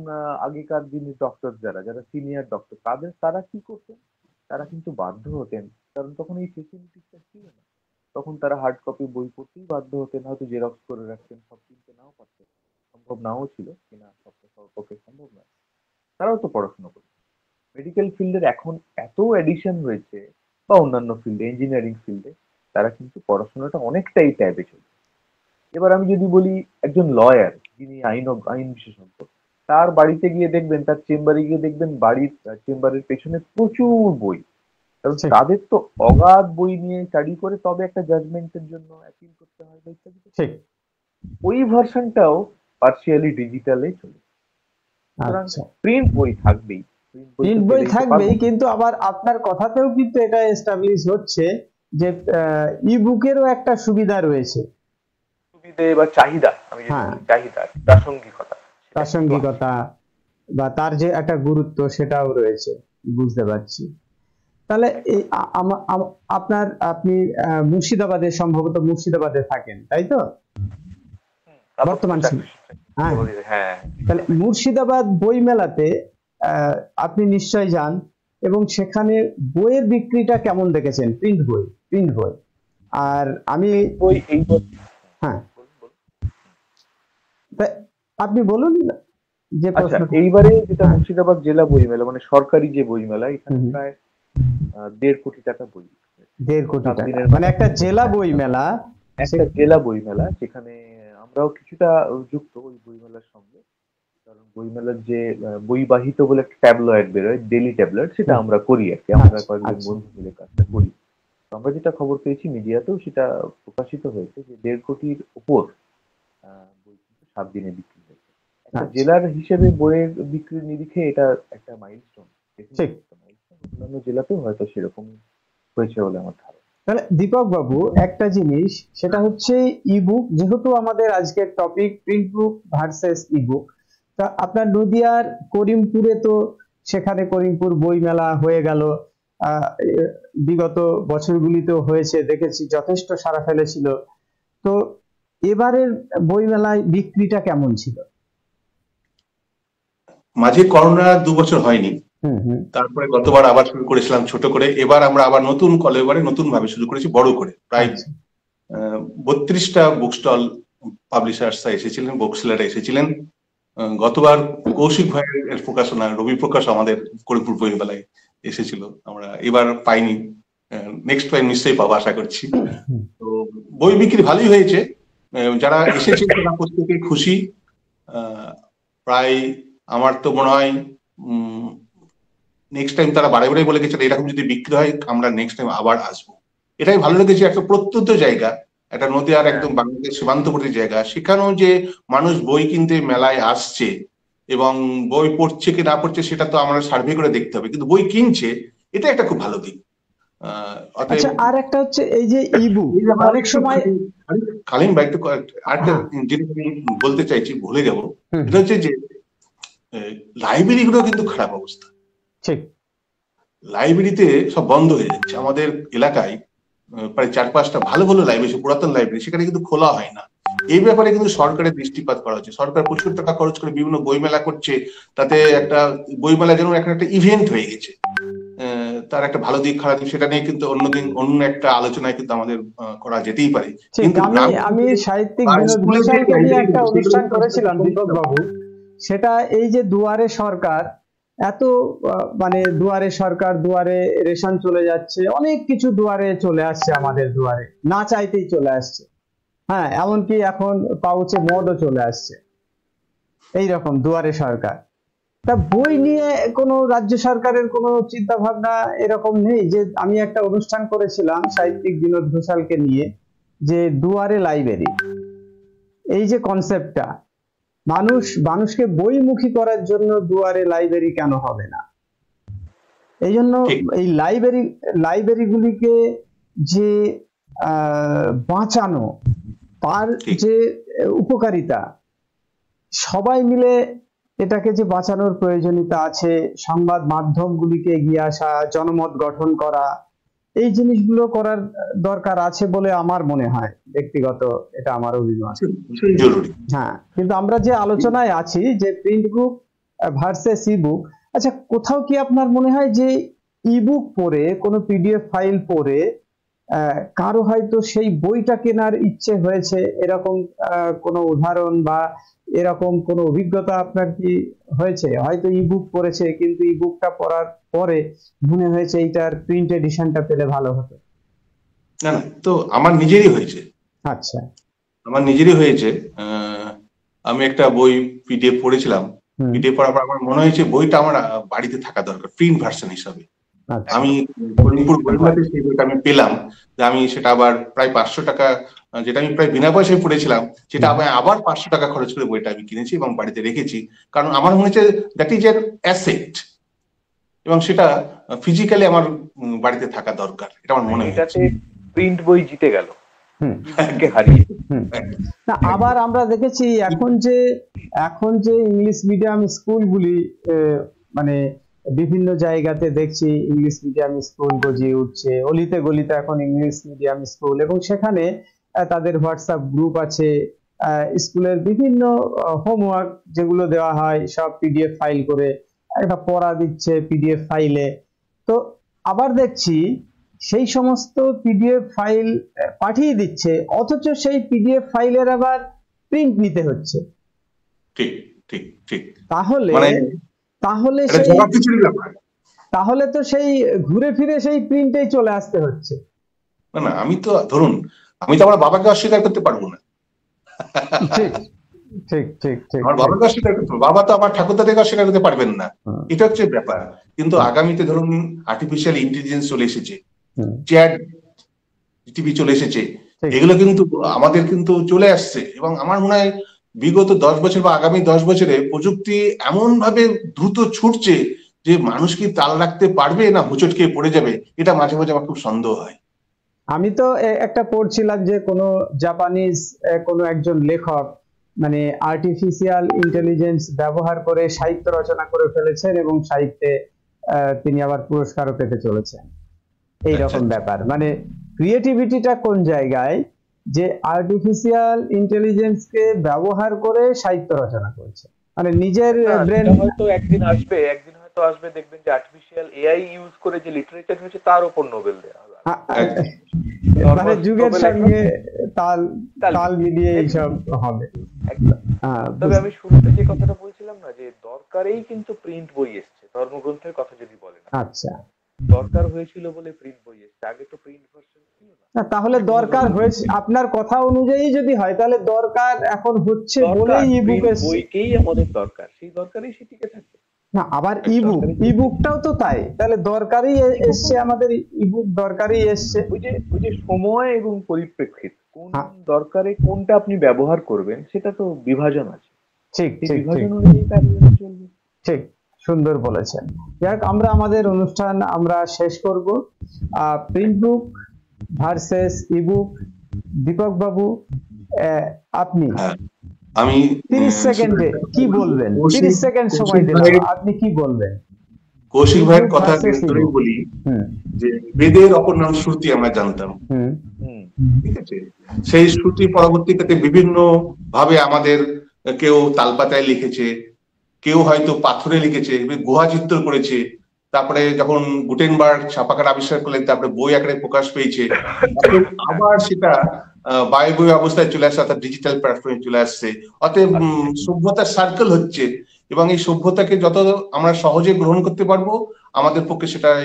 আগেকার দিনে ডক্টর যারা সিনিয়র ডক্টর, তারা কি করতেন? তারা কিন্তু বাধ্য হতেন, কারণ তখন এই ফেসিলিটিসটা ছিল না। তখন তারা হার্ড কপি বই পড়তেই বাধ্য হতেন, হয়তো জেরক্স করে রাখতেন, সব কিনতে নাও পারতেন, সম্ভব নাও ছিল কিনা, সবটা সবার পক্ষে সম্ভব নয়। তারাও তো পড়াশোনা করত। মেডিকেল ফিল্ডের এখন এত এডিশন রয়েছে, বা অন্যান্য ফিল্ডে, ইঞ্জিনিয়ারিং ফিল্ডে, তারা কিন্তু পড়াশোনাটা অনেকটাই ট্যাবে চলছে। এবার আমি যদি বলি একজন লয়ার, যিনি আইন বিশেষজ্ঞ, তার বাড়িতে গিয়ে দেখবেন, তার চেম্বারে গিয়ে দেখবেন, বাড়ির চেম্বারের পেছনে প্রচুর বই। কারণ তাদের তো অগাধ বই নিয়ে স্টাডি করে তবে একটা জাজমেন্টের জন্য অ্যাপিল করতে হয়, ওই ভার্সনটাও পার্সিয়ালি ডিজিটালে চলে। প্রিন্ট বই থাকবেই, প্রিন্ট বই থাকবেই, কিন্তু আবার আপনার কথাতেও কিন্তু এটা এস্টাবলিশ হচ্ছে যে ই বুকেরও একটা সুবিধা রয়েছে, বা চাহিদা, আমি চাহিদা, প্রাসঙ্গিকতা বা তার যে একটা গুরুত্ব সেটাও রয়েছে, বুঝতে পারছি। তাহলে আপনি মুর্শিদাবাদে, সম্ভবত মুর্শিদাবাদে থাকেন, তাই তো? বর্তমান হ্যাঁ, তাহলে মুর্শিদাবাদ বই মেলাতে আপনি নিশ্চয় যান, এবং সেখানে বইয়ের বিক্রিটা কেমন দেখেছেন? প্রিন্ট বই। আর আমি হ্যাঁ, আপনি বলুন যে এইবারে যেটা মুর্শিদাবাদ জেলা বই মেলা, মানে সরকারি যে বই মেলা, এখানে প্রায় 1.5 কোটি টাকা বই, 1.5 কোটি টাকা, মানে একটা জেলা বই মেলা, যেখানে আমরাও কিছুটা যুক্ত ওই বই মেলার সঙ্গে। কারণ বই মেলার যে বইবাহিত বলে একটা ট্যাবলয়েড বেরোয়, ডেইলি ট্যাবলয়েড, সেটা আমরা করি আর কি, আমরা কয়েকজন বন্ধু মিলে কাজটা করি। আমরা যেটা খবর পেয়েছি, মিডিয়াতেও সেটা প্রকাশিত হয়েছে, যে 1.5 কোটির উপর বই কিন্তু 7 দিনে বিক্রি হয়েছে। জেলার হিসেবে বইয়ের বিক্রির নিরিখে এটা একটা মাইলস্টোন। অন্যান্য জেলাতেও হয়তো সেরকম হয়েছে বলে আমার ধারণা। তাহলে দীপক বাবু, একটা জিনিস, সেটা হচ্ছে ইবুক, যেহেতু আমাদের আজকের topic print book versus ebook, তা আপনার নদিয়ার করিমপুরে তো, সেখানে করিমপুর বই মেলা হয়ে গেল, বিগত বছরগুলিতেও হয়েছে, দেখেছি যথেষ্ট সাড়া ফেলেছিল। তো এবারের বই মেলায় বিক্রিটা কেমন ছিল? মাঝে করোনা 2 বছর হয়নি, তারপরে গতবার আবার শুরু করেছিলাম ছোট করে, এবার আমরা আবার এবারে নতুন ভাবে শুরু করেছি, বড় করে। প্রায় 32টা বুক স্টল পাবলিশার্স এসেছিলেন, বুক সেলাররা এসেছিলেন। গতবার কৌশিক ভাইয়ের প্রকাশনা রবি প্রকাশ আমাদের করিমপুর বই মেলায় এসেছিল, আমরা এবার পাইনি, নেক্সট টাইম নিশ্চয়ই পাবো আশা করছি। তো বই বিক্রি ভালোই হয়েছে, যারা এসেছে তারা প্রত্যেকে খুশি। প্রায় আমার তো মনে হয় নেক্সট টাইম তারা বারে বারে বলে গেছে, এরকম যদি বিক্রি হয় আমরা নেক্সট টাইম আবার আসবো। এটাই ভালো লেগেছে, একটা প্রত্যন্ত জায়গা, একটা নদীয়ার একদম বাংলাদেশ সীমান্তবর্তী জায়গা, সেখানেও যে মানুষ বই কিনতে মেলায় আসছে, এবং বই পড়ছে কি না পড়ছে সেটা তো আমরা সার্ভে করে দেখতে হবে, কিন্তু বই কিনছে, এটা একটা খুব ভালো দিক। আচ্ছা, আর একটা হচ্ছে এই যে ইবুক, অনেক সময় কালীন ভাই একটু আরেকটা জিনিস বলতে চাইছি, ভুলে যাবো, এটা হচ্ছে যে লাইব্রেরি গুলো কিন্তু খারাপ অবস্থা। ঠিক, লাইব্রেরিতে সব বন্ধ হয়ে যাচ্ছে আমাদের এলাকায়, প্রায় 4-5টা ভালো ভালো লাইব্রেরি, পুরাতন লাইব্রেরি, সেখানে কিন্তু খোলা হয় না। এই ব্যাপারে কিন্তু সরকারের দৃষ্টিপাত করা হচ্ছে। সরকার প্রচুর টাকা খরচ করে বিভিন্ন বইমেলা করছে, তাতে একটা বইমেলা যেন একটা ইভেন্ট হয়ে গেছে। তার একটা ভালো দিক খারাপ দিক সেটা নিয়ে কিন্তু অন্য একটা আলোচনায় কিন্তু আমাদের করা যেতেই পারে। কিন্তু আমি সাহিত্যিক বিনোদ ঘোষালকে নিয়ে একটা অনুষ্ঠান করেছিলাম দীপক বাবু, সেটা এই যে দুয়ারে সরকার, এত মানে দুয়ারে সরকার, দুয়ারে রেশন চলে যাচ্ছে, অনেক কিছু দুয়ারে চলে আসছে, আমাদের দুয়ারে না চাইতেই চলে আসছে। হ্যাঁ, এমনকি এখন পাউচে মদও চলে আসছে, এইরকম দুয়ারে সরকার। তা বই নিয়ে কোনো রাজ্য সরকারের কোনো চিন্তা ভাবনা এরকম নেই? যে আমি একটা অনুষ্ঠান করেছিলাম সাহিত্যিক বিনোদ ঘোষালকে নিয়ে, যে দুয়ারে লাইব্রেরি, এই যে কনসেপ্টটা, মানুষকে বইমুখী করার জন্য দুয়ারে লাইব্রেরি কেন হবে না? এই জন্য এই লাইব্রেরিগুলিকে যে বাঁচানো, তার যে উপকারিতা, সবাই মিলে এটাকে যে বাঁচানোর প্রয়োজনীয়তা আছে, সংবাদ মাধ্যমগুলিকে এগিয়ে আসা, জনমত গঠন করা, এই জিনিসগুলো করার দরকার আছে বলে আমার মনে হয়, ব্যক্তিগত এটা আমার অভিমত। হ্যাঁ, কিন্তু আমরা যে আলোচনায় আছি যে প্রিন্ট বুক ভার্সেস ইবুক, আচ্ছা কোথাও কি আপনার মনে হয় যে ইবুক পড়ে, কোনো পিডিএফ ফাইল পড়ে কারো হয়তো সেই বইটা কেনার ইচ্ছে হয়েছে, এরকম কোনো উদাহরণ বা এরকম কোনো অভিজ্ঞতা আপনার কি হয়েছে? হয়তো ইবুক পড়েছে, কিন্তু ইবুকটা পড়ার পরে মনে হয়েছে এইটার প্রিন্ট এডিশনটা পেলে ভালো হতো। না না, তো আমার নিজেরই হয়েছে। আচ্ছা, আমার নিজেরই হয়েছে। আমি একটা বই পিডিএফ পড়েছিলাম, পিডিএফ পড়ার পর আমার মনে হয়েছে বইটা আমার বাড়িতে থাকা দরকার প্রিন্ট ভার্সন হিসাবে। আমি করিমপুর গরিমাতে সেই বইটা আমি পেলাম, যে আমি সেটা আবার প্রায় 500 টাকা, যেটা আমি প্রায় বিনা পয়সায় পড়েছিলাম, সেটা আমি আবার 500 টাকা খরচ করে বইটা আমি কিনেছি এবং বাড়িতে রেখেছি। কারণ আমার মনে হচ্ছে দ্যাট ইজ এর অ্যাসেট, এবং সেটা ফিজিক্যালি আমার বাড়িতে থাকা দরকার, এটা আমার মনে হচ্ছে। প্রিন্ট বই জিতে গেল, আবার আমরা দেখেছি এখন যে ইংলিশ মিডিয়াম স্কুলগুলি, মানে বিভিন্ন জায়গাতে দেখছি ইংলিশ মিডিয়াম স্কুল গজিয়ে উঠছে, অলিতে গলিতে এখন ইংলিশ মিডিয়াম স্কুল, এবং সেখানে তাদের হোয়াটসঅ্যাপ গ্রুপ আছে, স্কুলের বিভিন্ন হোমওয়ার্ক যেগুলো দেওয়া হয় সব পিডিএফ ফাইল করে একটা পড়া দিচ্ছে পিডিএফ ফাইলে। তো আবার দেখছি সেই সমস্ত পিডিএফ ফাইল পাঠিয়ে দিচ্ছে, অথচ সেই পিডিএফ ফাইলের আবার প্রিন্ট নিতে হচ্ছে। ঠিক ঠিক ঠিক। তাহলে তো সেই ঘুরে ফিরে সেই প্রিন্টেই চলে আসতে হচ্ছে। না না, আমি তো ধরুন আমি তো আমার বাবাকে অস্বীকার করতে পারবো না। ঠিক ঠিক ঠিক ঠিক, আমার বাবাকে অস্বীকার করতে, বাবা তো আমার ঠাকুরদাদেরকে অস্বীকার করতে পারবেন না, এটা হচ্ছে ব্যাপার। কিন্তু আগামীতে ধরুন আর্টিফিশিয়াল ইন্টেলিজেন্স চলে এসেছে, চ্যাট জিটিপি চলে এসেছে, এগুলো কিন্তু আমাদের কিন্তু চলে আসছে, এবং আমার মনে হয় বিগত 10 বছর বা আগামী 10 বছরে প্রযুক্তি এমন ভাবে দ্রুত ছুটছে যে মানুষ কি তাল রাখতে পারবে না হোঁচট খেয়ে পড়ে যাবে, এটা মাঝে মাঝে আমার খুব সন্দেহ হয়। আমি তো একটা পড়ছিলাম যে কোনো জাপানিজ কোনো একজন লেখক মানে আর্টিফিশিয়াল ইন্টেলিজেন্স ব্যবহার করে সাহিত্য রচনা করে ফেলেছেন, এবং সাহিত্যে তিনি আবার পুরস্কারও পেতে চলেছেন। এইরকম ব্যাপার, মানে ক্রিয়েটিভিটিটা কোন জায়গায় যে আর্টিফিশিয়াল ইন্টেলিজেন্সকে ব্যবহার করে সাহিত্য রচনা করছে, মানে নিজের ব্রেন। হয়তো একদিন আসবে দেখবেন যে আর্টিফিশিয়াল এআই ইউজ করে যে লিটারেচার হয়েছে তার উপর নোবেল দেওয়া হবে। মানে যুগের সঙ্গে তাল মিলিয়ে এইসব হবে। তবে আমি শুরুতে যে কথাটা বলছিলাম না, যে দরকারেই কিন্তু প্রিন্ট বই এসছে, ধর্মগ্রন্থের কথা যদি বলেন। আচ্ছা, দরকার হয়েছিল বলে প্রিন্ট বই এসছে, আগে তো প্রিন্ট ভার্সন ছিল না। তাহলে দরকার হয়েছে, আপনার কথা অনুযায়ী যদি হয় তাহলে দরকার এখন হচ্ছে বলেই ইবুক এসছে। বইকেই আমাদের দরকার, সেই দরকারই সেটিকে থাকবে না, আবার ইবুকটাও তো তাই, তাহলে দরকারই এসছে, আমাদের ইবুক দরকারই এসছে। ওই যে সময় এবং পরিপ্রেক্ষিত, কোন দরকারে কোনটা আপনি ব্যবহার করবেন সেটা তো বিভাজন আছে। ঠিক ঠিক ঠিক, সুন্দর বলেছেন। যাক, আমরা আমাদের অনুষ্ঠান আমরা শেষ করব। Print book versus ebook, Dipak বাবু আপনি আমি 30 সেকেন্ডে কি বলবেন? 30 সেকেন্ড সময় দিলাম, আপনি কি বলবেন? কৌশিক ভাইয়ের কথা ধরেই বলি যে বেদের অপর নাম শ্রুতি আমরা জানতাম, ঠিক আছে? সেই শ্রুতি পরবর্তীতে বিভিন্ন ভাবে আমাদের কেউ তালপাতায় লিখেছে, কেউ হয়তো পাথরে লিখেছে, গুহা চিত্র করেছে, তারপরে যখন গুটেনবার্গ ছাপাখানা আবিষ্কার করলেন তারপরে বই আকারে প্রকাশ পেয়েছে, আবার সেটা বায়বীয় অবস্থায় চলে আসছে, অর্থাৎ ডিজিটাল প্ল্যাটফর্মে চলে আসছে। অতএব সভ্যতার সার্কেল হচ্ছে, এবং এই সভ্যতাকে যত আমরা সহজে গ্রহণ করতে পারবো আমাদের পক্ষে সেটাই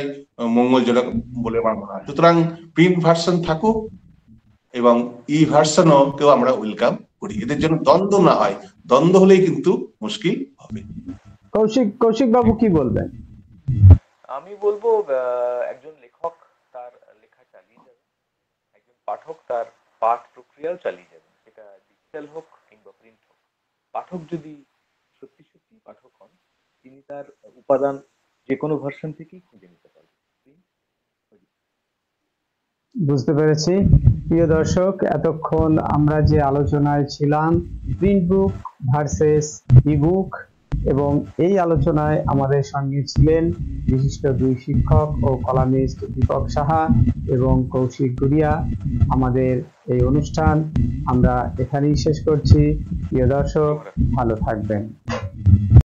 মঙ্গলজনক বলে আমার মনে হয়। সুতরাং প্রিন্ট ভার্সন থাকুক এবং ই ভার্সনও কেউ আমরা ওয়েলকাম করি, এদের জন্য দ্বন্দ্ব না হয়, দ্বন্দ্ব হলেই কিন্তু মুশকিল হবে। কৌশিক বাবু কি বলবেন? আমি বলবো একজন লেখক তার লেখা চালিয়ে যাবে, একজন পাঠক তার পাঠ প্রক্রিয়াও চালিয়ে যাবে, সেটা ডিজিটাল হোক কিংবা প্রিন্ট হোক। পাঠক যদি সত্যি সত্যি পাঠক হন, তিনি তার উপাদান যে কোনো ভার্সন থেকেই খুঁজে নিতে পারবেন। বুঝতে পেরেছি। প্রিয় দর্শক, এতক্ষণ আমরা যে আলোচনায় ছিলাম প্রিন্ট বুক ভার্সেস ইবুক, এবং এই আলোচনায় আমাদের সঙ্গে ছিলেন বিশিষ্ট দুই শিক্ষক ও কলামিস্ট দীপক সাহা এবং কৌশিক গুড়িয়া। আমাদের এই অনুষ্ঠান আমরা এখানেই শেষ করছি। প্রিয় দর্শক, ভালো থাকবেন।